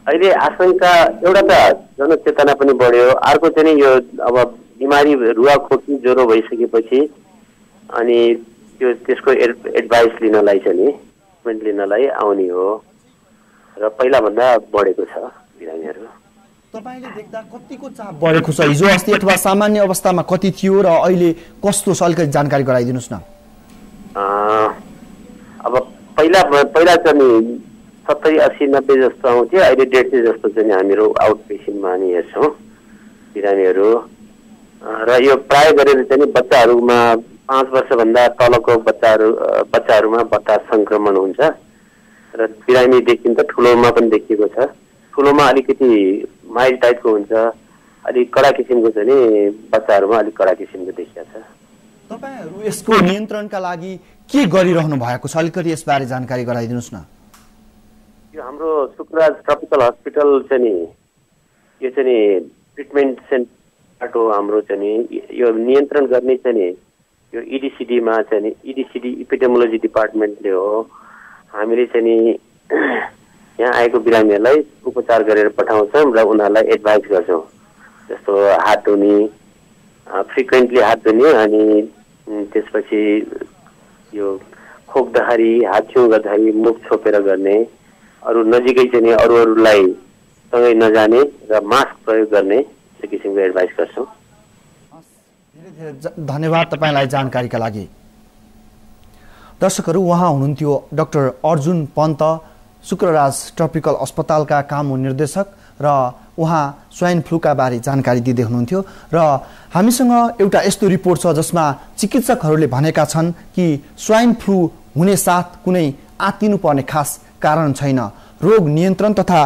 अहिले आशंका एउटा त जनचेतना पनि बढ्यो, अर्को चाहिँ यो अब बिमारी रुवा खोकी ज्वरो भइसकेपछि अनि त्यो त्यसको एडभाइस लिनलाई चाहिँ ट्रिटमेन्ट लिनलाई आउने हो र पहिलाभन्दा बढेको छ बिरामीहरू। तपाईँले देख्दा कतिको चाप बढेको छ हिजो अस्ति अथवा सामान्य अवस्थामा कति थियो र अहिले कस्तो छ, अलिकति जानकारी गराइदिनुहोस् न। अब पहिला चाहिँ 70-80-90 जस्तो आउँथ्यो, अहिले 150 जस्तो चाहिँ हामीहरू आउट पेसेन्टमा नि हेर्छौँ बिरामीहरू। र यो प्राय गरेर चाहिँ बच्चाहरूमा 5 वर्षभन्दा तलको बच्चाहरूमा बच्चा सङ्क्रमण हुन्छ र बिरामी देखिन्छ। ठुलोमा पनि देखिएको छ। ठुलोमा अलिकति माइल्ड टाइपको हुन्छ, अलिक कडा किसिमको चाहिँ बच्चाहरूमा अलिक कडा किसिमको देखिएको छ। तपाईँहरू यसको नियन्त्रणका लागि के गरिरहनु भएको छ, अलिकति यसबारे जानकारी गराइदिनुहोस् न। यो हाम्रो शुक्रराज ट्रपिकल हस्पिटल चाहिँ यो चाहिँ ट्रिटमेन्ट सेन्टर हो हाम्रो चाहिँ यो नियन्त्रण गर्ने चाहिँ यो EDCDमा चाहिँ EDCD इपिडेमोलोजी डिपार्टमेन्टले हो। हामीले चाहिँ यहाँ आएको बिरामीहरूलाई उपचार गरेर पठाउँछौँ र उनीहरूलाई एडभाइस गर्छौँ। जस्तो हात धुने, फ्रिक्वेन्टली हात धुने, अनि त्यसपछि यो खोक्दाखेरि, हात छेउ गर्दाखेरि मुख छोपेर गर्ने, अरू नजिकै चाहिँ अरूलाई सँगै नजाने र मास्क प्रयोग गर्ने, त्यो किसिमको एडभाइस गर्छौँ। धेरै धेरै धन्यवाद तपाईँलाई जानकारीका लागि। दर्शकहरू, उहाँ हुनुहुन्थ्यो डाक्टर अर्जुन पन्त, शुक्रराज ट्रपिकल अस्पतालका कामु निर्देशक, र उहाँ स्वाइन फ्लूका बारे जानकारी दिँदै हुनुहुन्थ्यो। र हामीसँग एउटा यस्तो रिपोर्ट छ जसमा चिकित्सकहरूले भनेका छन् कि स्वाइन फ्लू हुने साथ कुनै आत्तिनुपर्ने खास कारण छैन। रोग नियन्त्रण तथा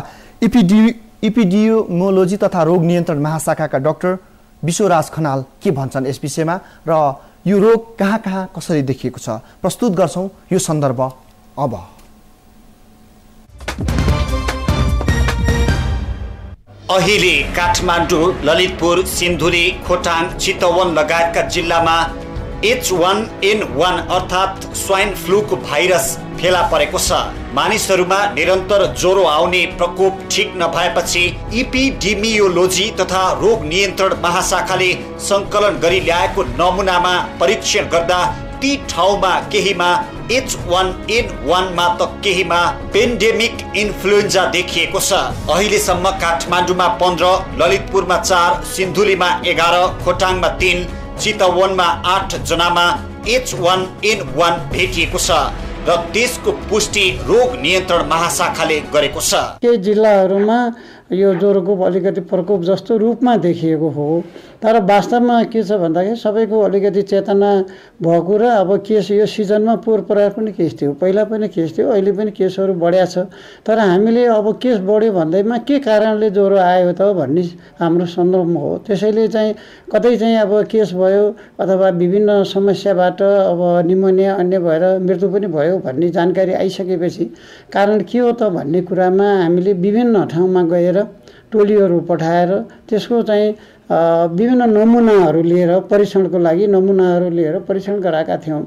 इपिडियोमोलोजी तथा रोग नियन्त्रण महाशाखाका डाक्टर विश्वराज खनाल के भन्छन् यस विषयमा र यो रोग कहाँ कहाँ कसरी देखिएको छ, प्रस्तुत गर्छौं यो सन्दर्भ अब। अहिले काठमाडौँ, ललितपुर, सिन्धुली, खोटाङ, चितवन लगायतका जिल्लामा H1N1 अर्थात् स्वाइन फ्लूको भाइरस फेला परेको छ। मानिसहरूमा निरन्तर ज्वरो आउने प्रकोप ठिक नभएपछि इपिडेमियोलोजी तथा रोग नियन्त्रण महाशाखाले संकलन गरी ल्याएको नमुनामा परीक्षण गर्दा ती ठाउँमा केहीमा H1N1 मा त केहीमा पेन्डेमिक इन्फ्लुएन्जा देखिएको छ। अहिलेसम्म काठमाडौँमा 15, ललितपुरमा 4, सिन्धुलीमा 11, खोटाङमा 3, चितवनमा 8 जनामा H1N1 भेटिएको छ र त्यसको पुष्टि रोग नियन्त्रण महाशाखाले गरेको छ। केही जिल्लाहरूमा यो ज्वरोको अलिकति प्रकोप जस्तो रूपमा देखिएको हो, तर वास्तवमा के छ भन्दाखेरि सबैको अलिकति चेतना भएको र अब केस यो सिजनमा पोहोर परार पनि केस थियो, पहिला पनि केस थियो, अहिले पनि केसहरू बढ्या छ। तर हामीले अब केस बढ्यो भन्दैमा के कारणले ज्वरो आयो त भन्ने हाम्रो सन्दर्भमा हो। त्यसैले चाहिँ कतै चाहिँ अब केस भयो अथवा विभिन्न समस्याबाट अब निमोनिया अन्य भएर मृत्यु पनि भयो भन्ने जानकारी आइसकेपछि कारण के हो त भन्ने कुरामा हामीले विभिन्न ठाउँमा गएर टोलीहरू पठाएर त्यसको चाहिँ विभिन्न नमुनाहरू लिएर परीक्षणको लागि नमुनाहरू लिएर परीक्षण गराएका थियौँ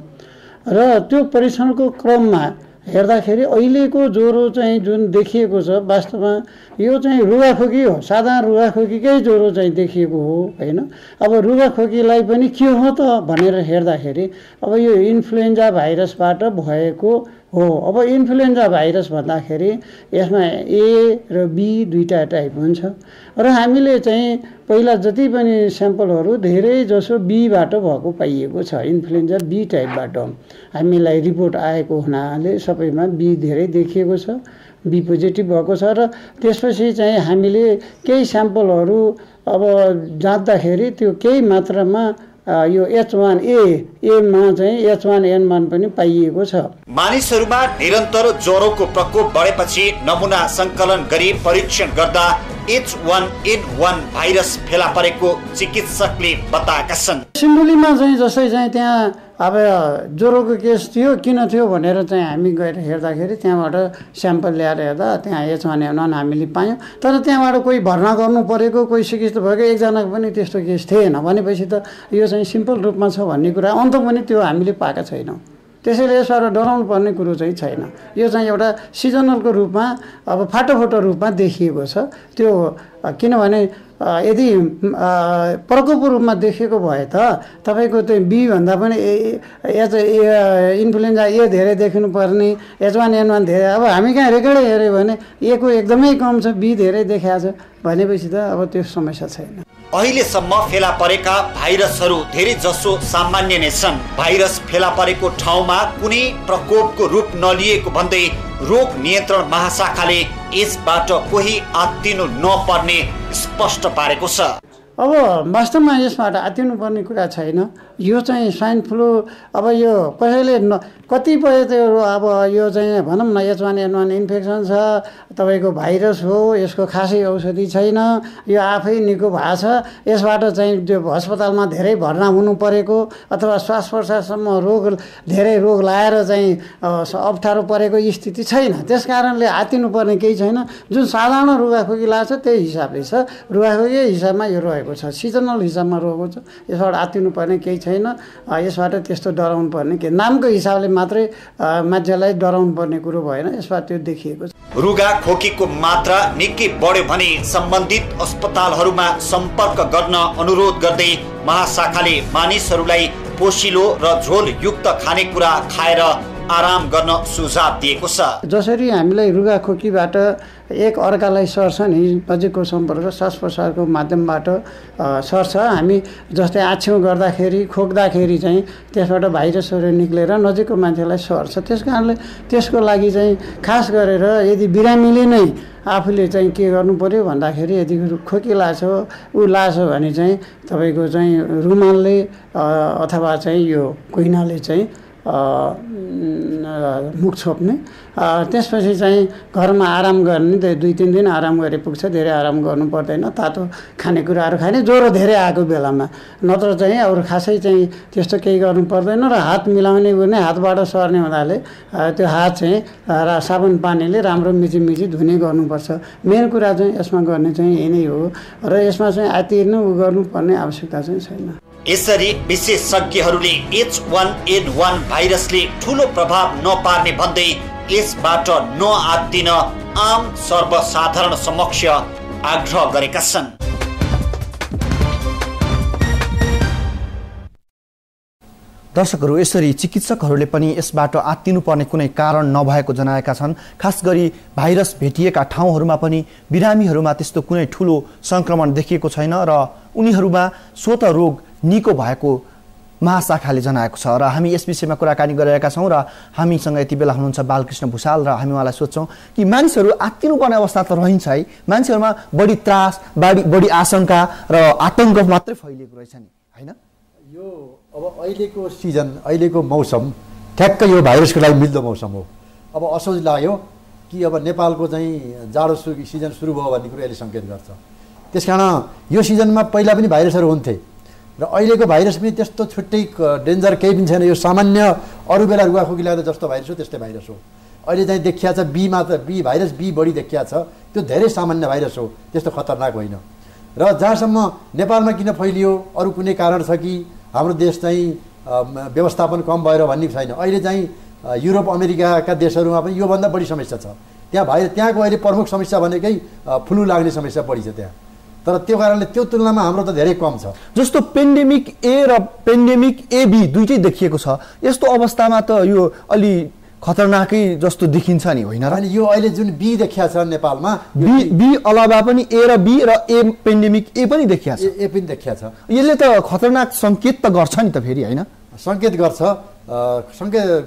र त्यो परीक्षणको क्रममा हेर्दाखेरि अहिलेको ज्वरो चाहिँ जुन देखिएको छ वास्तवमा यो चाहिँ रुगाखोकी हो, साधारण रुगाखोकीकै ज्वरो चाहिँ देखिएको हो हैन। अब रुगाखोकीलाई पनि के हो त भनेर हेर्दाखेरि अब यो इन्फ्लुएन्जा भाइरसबाट भएको हो। अब इन्फ्लुएन्जा भाइरस भन्दाखेरि यसमा ए र बी दुईटा टाइप हुन्छ र हामीले चाहिँ पहिला जति पनि स्याम्पलहरू धेरै जसो बीबाट भएको पाइएको छ, इन्फ्लुएन्जा बी टाइपबाट हामीलाई रिपोर्ट आएको हुनाले सबैमा बी धेरै देखिएको छ, बी पोजिटिभ भएको छ र त्यसपछि चाहिँ हामीले केही स्याम्पलहरू अब जाँच्दाखेरि त्यो केही मात्रामा यो H1A मा चाहिँ H1N1 पनि पाइएको छ। मानिसहरूमा निरन्तर ज्वरोको प्रकोप बढेपछि नमुना सङ्कलन गरी परीक्षण गर्दा H1N1 भाइरस फेला परेको चिकित्सकले बताएका छन्। सिन्धुलीमा चाहिँ जसै चाहिँ त्यहाँ अब ज्वरोको केस थियो किन थियो भनेर चाहिँ हामी गएर हेर्दाखेरि त्यहाँबाट स्याम्पल ल्याएर हेर्दा त्यहाँ H1N1 हामीले पायौँ, तर त्यहाँबाट कोही भर्ना गर्नु परेको कोही चिकित्सक भएको एकजनाको पनि त्यस्तो केस थिएन भनेपछि त यो चाहिँ सिम्पल रूपमा छ भन्ने कुरा अन्त पनि त्यो हामीले पाएका छैनौँ। त्यसैले यसबाट डराउनु पर्ने कुरो चाहिँ छैन। यो चाहिँ एउटा सिजनलको रूपमा अब फाटोफोटो रूपमा देखिएको छ। त्यो किनभने यदि प्रकोप रूपमा देखिएको भए त तपाईँको त्यो बी भन्दा पनि इन्फ्लुएन्जा ए धेरै देखिनु पर्ने, H1N1 धेरै। अब हामी कहाँ रेकर्डै हेऱ्यो भने ए को एकदमै कम छ, बी धेरै देखाएको छ भनेपछि त अब त्यो समस्या छैन। अहिलेसम्म फेला परेका भाइरसहरू धेरै जसो सामान्य नै छन्। भाइरस फेला परेको ठाउँमा कुनै प्रकोपको रूप नलिएको भन्दै रोग नियन्त्रण महाशाखाले यसबाट कोही आत्तिनु नपर्ने स्पष्ट पारेको छ। अब वास्तवमा यसबाट आत्तिनु पर्ने कुरा छैन। यो चाहिँ स्वाइन फ्लू अब यो कसैले कतिपय त्यो अब यो चाहिँ भनौँ न H1N1 इन्फेक्सन छ, तपाईँको भाइरस हो, यसको खासै औषधि छैन, यो आफै निको भएको छ, यसबाट चाहिँ त्यो अस्पतालमा धेरै भर्ना हुनु परेको अथवा श्वास प्रश्वाससम्म धेरै रोग लाएर चाहिँ अप्ठ्यारो परेको स्थिति छैन। त्यस कारणले आत्तिनु पर्ने केही छैन। जुन साधारण रुगाखोकी लाग्छ त्यही हिसाबले छ, रुगाखोकी हिसाबमा यो रहेको छ, सिजनल हिसाबमा रहेको छ। यसबाट आत्तिनु पर्ने केही छैन। यसबाट त्यस्तो डराउनु पर्ने के नामको हिसाबले मात्रै मान्छेलाई डराउनु पर्ने कुरो भएन, यसबाट त्यो देखिएको छ। रुगा खोकीको मात्रा निकै बढ्यो भने सम्बन्धित अस्पतालहरूमा सम्पर्क गर्न अनुरोध गर्दै महाशाखाले मानिसहरूलाई पोसिलो र झोलयुक्त खानेकुरा खाएर आराम गर्न सुझाव दिएको छ। जसरी हामीलाई रुगाखोकीबाट एक अर्कालाई सर्छ नि, नजिकको सम्पर्क श्वास प्रश्वासको माध्यमबाट सर्छ। हामी जस्तै आछ्यौँ गर्दाखेरि खोक्दाखेरि चाहिँ त्यसबाट भाइरसहरू निक्लेर नजिकको मान्छेलाई सर्छ। त्यस कारणले त्यसको लागि चाहिँ खास गरेर यदि बिरामीले नै आफूले चाहिँ के गर्नु पर्यो भन्दाखेरि यदि खोकी लाग्छ ऊ लाग्छ भने चाहिँ तपाईँको चाहिँ रुमालले अथवा चाहिँ यो कुइनाले चाहिँ मुख छोप्ने, त्यसपछि चाहिँ घरमा आराम गर्ने, 2-3 दिन आराम गरे पुग्छ, धेरै आराम गर्नु पर्दैन। तातो खानेकुराहरू खाने ज्वरो धेरै आएको बेलामा, नत्र चाहिँ अरू खासै चाहिँ त्यस्तो केही गर्नु पर्दैन। र हात मिलाउने भने हातबाट सर्ने हुनाले त्यो हात चाहिँ साबुन पानीले राम्रो मिची धुने गर्नुपर्छ। मेन कुरा चाहिँ यसमा गर्ने चाहिँ यही नै हो र यसमा चाहिँ आत्तिनु गर्नुपर्ने आवश्यकता चाहिँ छैन। यसरी विशेषज्ञहरूले H1N1 भाइरसले ठूलो प्रभाव नपार्ने भन्दै यसबाट नआत्तिन आम सर्वसाधारण समक्ष आग्रह गरेका छन्। दर्शकहरू, यसरी चिकित्सकहरूले पनि यसबाट आत्तिनुपर्ने कुनै कारण नभएको जनाएका छन्। खास गरी भाइरस भेटिएका ठाउँहरूमा पनि बिरामीहरूमा त्यस्तो कुनै ठूलो संक्रमण देखिएको छैन र उनीहरूमा स्वतः रोग निको भएको महाशाखाले जनाएको छ र हामी यस विषयमा कुराकानी गरिरहेका छौँ र हामीसँग यति बेला हुनुहुन्छ बालकृष्ण भुषाल र हामी उहाँलाई सोध्छौँ कि मानिसहरू आत्तिनुपर्ने अवस्था त रहन्छ है, मान्छेहरूमा बढी त्रास बढी आशंका र आतंक मात्रै फैलिएको रहेछ नि होइन? यो अब अहिलेको सिजन अहिलेको मौसम ठ्याक्कै यो भाइरसको लागि मिल्दो मौसम हो। अब असोज लाग्यो कि अब नेपालको चाहिँ जाडो सिजन सुरु भयो भन्ने कुरो यसले सङ्केत गर्छ। त्यसकारण यो सिजनमा पहिला पनि भाइरसहरू हुन्थे र अहिलेको भाइरस पनि त्यस्तो छुट्टै डेन्जर केही पनि छैन। यो सामान्य अरू बेला रुगाखोकी लाग्दा जस्तो भाइरस हो त्यस्तै भाइरस हो। अहिले चाहिँ देखिया छ भाइरस बी बढी देखिया छ, त्यो धेरै सामान्य भाइरस हो, त्यस्तो खतरनाक होइन। र जहाँसम्म नेपालमा किन फैलियो अरू कुनै कारण छ कि हाम्रो देश चाहिँ व्यवस्थापन कम भएर भन्ने छैन। अहिले चाहिँ युरोप अमेरिकाका देशहरूमा पनि योभन्दा बढी समस्या छ। त्यहाँको अहिले प्रमुख समस्या भनेकै फ्लू लाग्ने समस्या बढी छ त्यहाँ। तर त्यो कारणले त्यो तुलनामा हाम्रो त धेरै कम छ। जस्तो पेन्डेमिक ए र पेन्डेमिक एबी दुईटै देखिएको छ, यस्तो अवस्थामा त यो अलि खतरनाकै जस्तो देखिन्छ नि होइन र? अनि यो अहिले जुन बी देखिया छ नेपालमा, बी अलावा पनि ए र बी र ए पेन्डेमिक ए पनि देखिया छ। ए पनि देखिया छ। यसले त खतरनाक सङ्केत त गर्छ नि त फेरि होइन? सङ्केत गर्छ।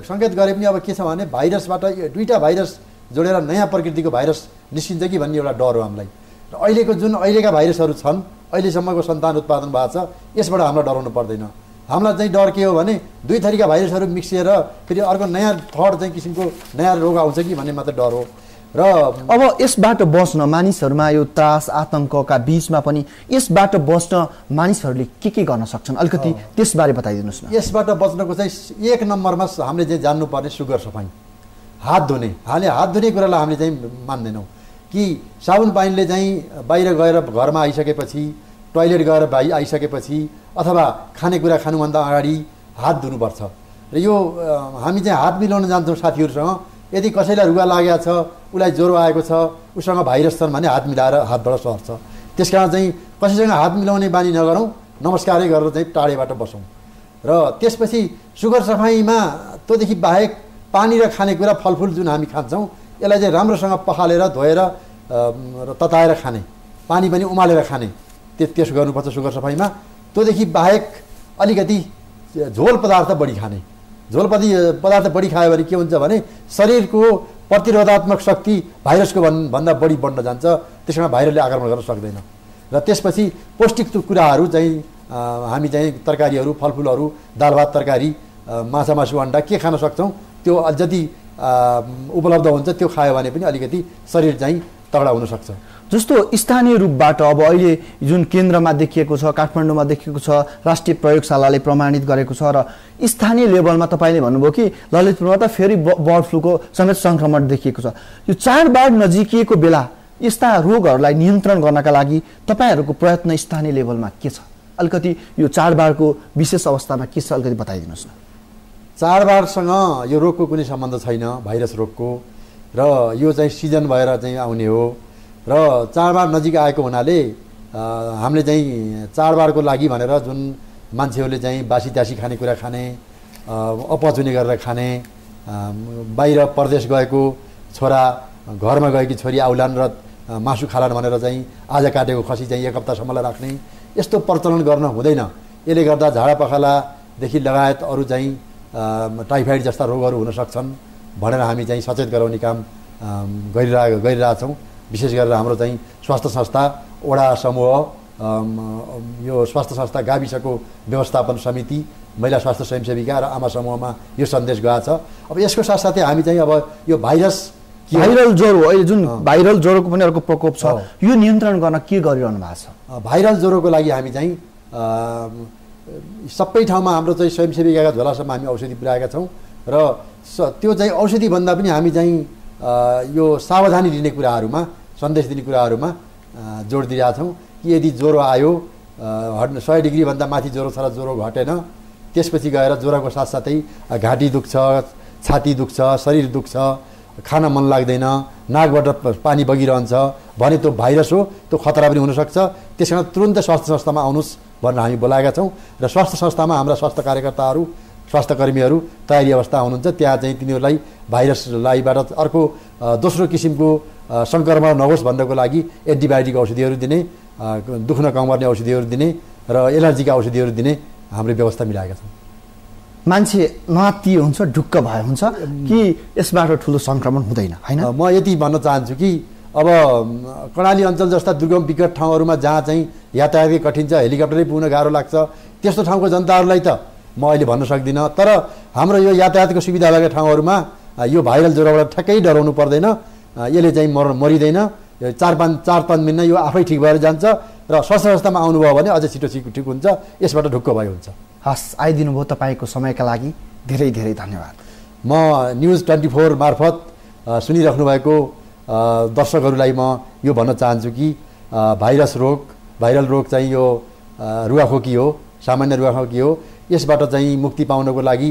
सङ्केत गरे पनि अब के छ भने भाइरसबाट दुईटा भाइरस जोडेर नयाँ प्रकृतिको भाइरस निस्किन्छ कि भन्ने एउटा डर हो हामीलाई। र अहिलेका भाइरसहरू छन्, अहिलेसम्मको सन्तान उत्पादन भएको छ, यसबाट हामीलाई डराउनु पर्दैन। हामीलाई चाहिँ डर के हो भने दुई थरीका भाइरसहरू मिक्सिएर फेरि अर्को नयाँ थर्ड चाहिँ किसिमको नयाँ रोग आउँछ कि भन्ने मात्र डर हो। र अब यसबाट बस्न मानिसहरूमा यो त्रास आतङ्कका बीचमा पनि यसबाट बस्न मानिसहरूले के गर्न सक्छन् अलिकति त्यसबारे बताइदिनुहोस् न। यसबाट बच्नको चाहिँ एक नम्बरमा हामीले चाहिँ जान्नुपर्ने सुगर सफाइ, हात धुने। हात धुने कुरालाई हामीले चाहिँ मान्दैनौँ कि साबुन पानीले चाहिँ बाहिर गएर घरमा आइसकेपछि, टोइलेट गएर आइसकेपछि अथवा खानेकुरा खानुभन्दा अगाडि हात धुनुपर्छ। र यो हामी चाहिँ हात मिलाउन जान्छौँ साथीहरूसँग। यदि कसैलाई रुगा लागेको छ, उसलाई ज्वरो आएको छ, उसँग भाइरस छन् भने हात मिलाएर हातबाट सर्छ। त्यस कारण चाहिँ कसैसँग हात मिलाउने बानी नगरौँ, नमस्कारै गरेर चाहिँ टाढेबाट बसौँ। र त्यसपछि सुगर सफाइमा त्योदेखि बाहेक पानी र खानेकुरा फलफुल जुन हामी खान्छौँ यसलाई चाहिँ राम्रोसँग पखालेर धोएर र तताएर खाने, पानी पनि उमालेर खाने, त्यसो गर्नुपर्छ सुगर सफाइमा। त्योदेखि बाहेक अलिकति झोल पदार्थ बढी खाने। झोल पदार्थ बढी खायो भने के हुन्छ भने शरीरको प्रतिरोधात्मक शक्ति भाइरसको भन्दा बढी बढ्न जान्छ, त्यसमा भाइरसले आक्रमण गर्न सक्दैन। र त्यसपछि पौष्टिक कुराहरू चाहिँ हामी चाहिँ तरकारीहरू, फलफुलहरू, दाल भात तरकारी, माछा मासु अन्डा के खान सक्छौँ त्यो जति उपलब्ध हुन्छ त्यो खायो भने पनि अलिकति शरीर चाहिँ तगडा हुनसक्छ। जस्तो स्थानीय रूपबाट अब अहिले जुन केन्द्रमा देखिएको छ, काठमाडौँमा देखिएको छ, राष्ट्रिय प्रयोगशालाले प्रमाणित गरेको छ र स्थानीय लेभलमा तपाईँले भन्नुभयो कि ललितपुरमा त फेरि बर्ड फ्लूको समेत सङ्क्रमण देखिएको छ। यो चाडबाड नजिकिएको बेला यस्ता रोगहरूलाई नियन्त्रण गर्नका लागि तपाईँहरूको प्रयत्न स्थानीय लेभलमा के छ? अलिकति यो चाडबाडको विशेष अवस्थामा के छ अलिकति बताइदिनुहोस् न। चाडबाडसँग यो रोगको कुनै सम्बन्ध छैन, भाइरस रोगको। र यो चाहिँ सिजन भएर चाहिँ आउने हो र चाडबाड नजिक आएको हुनाले हामीले चाहिँ चाडबाडको लागि भनेर जुन मान्छेहरूले चाहिँ बासी त्यासी खानेकुरा खाने, अपचुने गरेर खाने, बाहिर परदेश गएको छोरा घरमा गएकी छोरी आउलान् र मासु खालान् भनेर चाहिँ आज काटेको खसी चाहिँ एक हप्तासम्मलाई राख्ने, यस्तो प्रचलन गर्न हुँदैन। यसले गर्दा झाडा पखालादेखि लगायत अरू चाहिँ टाइफाइड जस्ता रोगहरू हुन सक्छन् भनेर हामी चाहिँ सचेत गराउने काम गरिरहेछौँ। विशेष गरेर हाम्रो चाहिँ स्वास्थ्य संस्था, वडा समूह, यो स्वास्थ्य संस्था गाविसको व्यवस्थापन समिति, महिला स्वास्थ्य स्वयंसेविका र आमा समूहमा यो सन्देश गएको छ। अब यसको साथसाथै हामी चाहिँ अब यो भाइरल ज्वरो, अहिले जुन भाइरल ज्वरोको पनि अर्को प्रकोप छ, यो नियन्त्रण गर्न के गरिरहनु भएको छ? भाइरल ज्वरोको लागि हामी चाहिँ सबै ठाउँमा हाम्रो चाहिँ स्वयंसेविकाका झोलासम्म हामी औषधि पुर्याएका छौँ। र त्यो चाहिँ औषधिभन्दा पनि हामी चाहिँ यो सावधानी लिने कुराहरूमा, सन्देश दिने कुराहरूमा जोड दिएका छौँ कि यदि ज्वरो आयो, 100 डिग्रीभन्दा माथि ज्वरो छ र ज्वरो घटेन, त्यसपछि गएर ज्वरोको साथसाथै घाँटी दुख्छ, छाती दुख्छ, शरीर दुख्छ, खान मन लाग्दैन, नाकबाट पानी बगिरहन्छ भने त्यो भाइरस हो, त्यो खतरा पनि हुनसक्छ। त्यस कारण तुरन्त स्वास्थ्य संस्थामा आउनुहोस् भनेर हामी बोलाएका छौँ। र स्वास्थ्य संस्थामा हाम्रा स्वास्थ्य कार्यकर्ताहरू, स्वास्थ्य कर्मीहरू तयारी अवस्था हुनुहुन्छ। त्यहाँ चाहिँ तिनीहरूलाई भाइरसलाईबाट अर्को दोस्रो किसिमको सङ्क्रमण नहोस् भन्नको लागि एन्टिबायोटिक औषधिहरू दिने, दुख्न कम गर्ने औषधिहरू दिने र एलर्जीका औषधिहरू दिने हामीले व्यवस्था मिलाएका छौँ। मान्छे नआत्तिए हुन्छ, ढुक्क भए हुन्छ कि यसबाट ठुलो सङ्क्रमण हुँदैन, होइन? म यति भन्न चाहन्छु कि अब कर्णाली अञ्चल जस्ता दुर्गम विकट ठाउँहरूमा जहाँ चाहिँ यातायात कठिन छ, हेलिकप्टरै पुग्न गाह्रो लाग्छ, त्यस्तो ठाउँको जनताहरूलाई त म अहिले भन्न सक्दिनँ। तर हाम्रो यो यातायातको सुविधा भएको ठाउँहरूमा यो भाइरल ज्वरोबाट ठ्याक्कै डराउनु पर्दैन। यसले चाहिँ मरिँदैन। 4-5 महिना यो आफै ठिक भएर जान्छ र स्वास्थ्य संस्थामा आउनुभयो भने अझै छिटो ठिक हुन्छ, यसबाट ढुक्क भयो हुन्छ। हस्, आइदिनु भयो। तपाईँको समयका लागि धेरै धेरै धन्यवाद। म न्युज 24 मार्फत सुनिराख्नु भएको दर्शकहरूलाई म यो भन्न चाहन्छु कि भाइरल रोग चाहिँ यो रुगाखोकी हो, सामान्य रुगाखोकी हो। यसबाट चाहिँ मुक्ति पाउनको लागि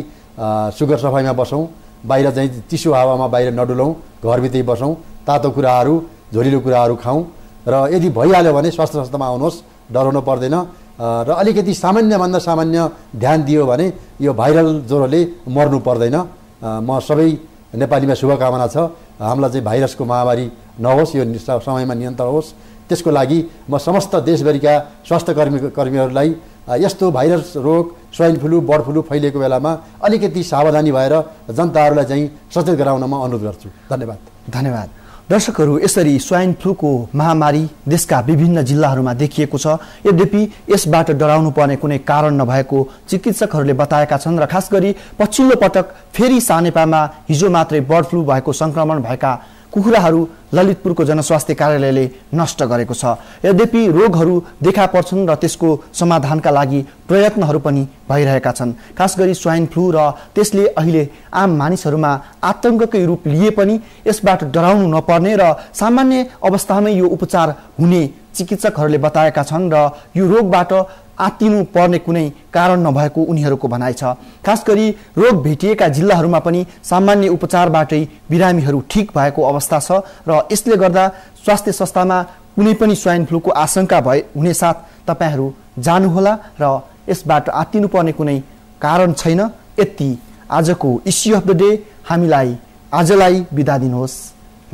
सुगर सफाइमा बसौँ, बाहिर चाहिँ चिसो हावामा बाहिर नडुलौँ, घरभित्रै बसौँ, तातो कुराहरू झोलिलो कुराहरू खाउँ र यदि भइहाल्यो भने स्वास्थ्य संस्थामा आउनुहोस्, डराउनु पर्दैन। र अलिकति सामान्यभन्दा सामान्य ध्यान दियो भने यो भाइरल ज्वरोले मर्नु पर्दैन। म सबै नेपालीमा शुभकामना छ, हामीलाई चाहिँ भाइरसको महामारी नहोस्, यो समयमा नियन्त्रण होस्। त्यसको लागि म समस्त देशभरिका स्वास्थ्य कर्मीहरूलाई यस्तो भाइरस रोग, स्वाइन फ्लू, बर्ड फ्लू फैलिएको बेलामा अलिकति सावधानी भएर जनताहरूलाई चाहिँ सचेत गराउन म अनुरोध गर्छु। धन्यवाद। धन्यवाद। दर्शकहरू, यसरी स्वाइन फ्लूको महामारी देशका विभिन्न जिल्लाहरूमा देखिएको छ। यद्यपि यसबाट डराउनु पर्ने कुनै कारण नभएको चिकित्सकहरूले बताएका छन् र खास गरी पछिल्लो पटक फेरि सानेपामा हिजो मात्रै बर्ड फ्लू भएको सङ्क्रमण भएका कुखुराहरू ललितपुरको जनस्वास्थ्य कार्यालयले नष्ट गरेको छ। यद्यपि रोगहरू देखा पर्छन् र त्यसको समाधानका लागि प्रयत्नहरू पनि भइरहेका छन्। खास गरी स्वाइन फ्लू र त्यसले अहिले आम मानिसहरूमा आतंककै रूप लिए पनि यसबाट डराउनु नपर्ने र सामान्य अवस्थामै यो उपचार हुने चिकित्सकहरूले बताएका छन् र यो रोगबाट आत्तिनु पर्ने कुनै कारण नभएको उनीहरूको भनाइ छ। खास गरी रोग भेटिएका जिल्लाहरूमा पनि सामान्य उपचारबाटै बिरामीहरू ठिक भएको अवस्था छ र यसले गर्दा स्वास्थ्य संस्थामा कुनै पनि स्वाइन फ्लूको आशंका हुने साथ तपाईहरू जानुहोला र यसबाट आत्तिनु पर्ने कुनै कारण छैन। यति आजको इस्यु अफ द डे। हामीलाई आजलाई बिदा दिनुहोस्।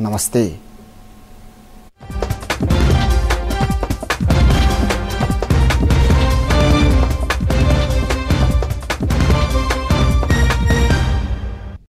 नमस्ते।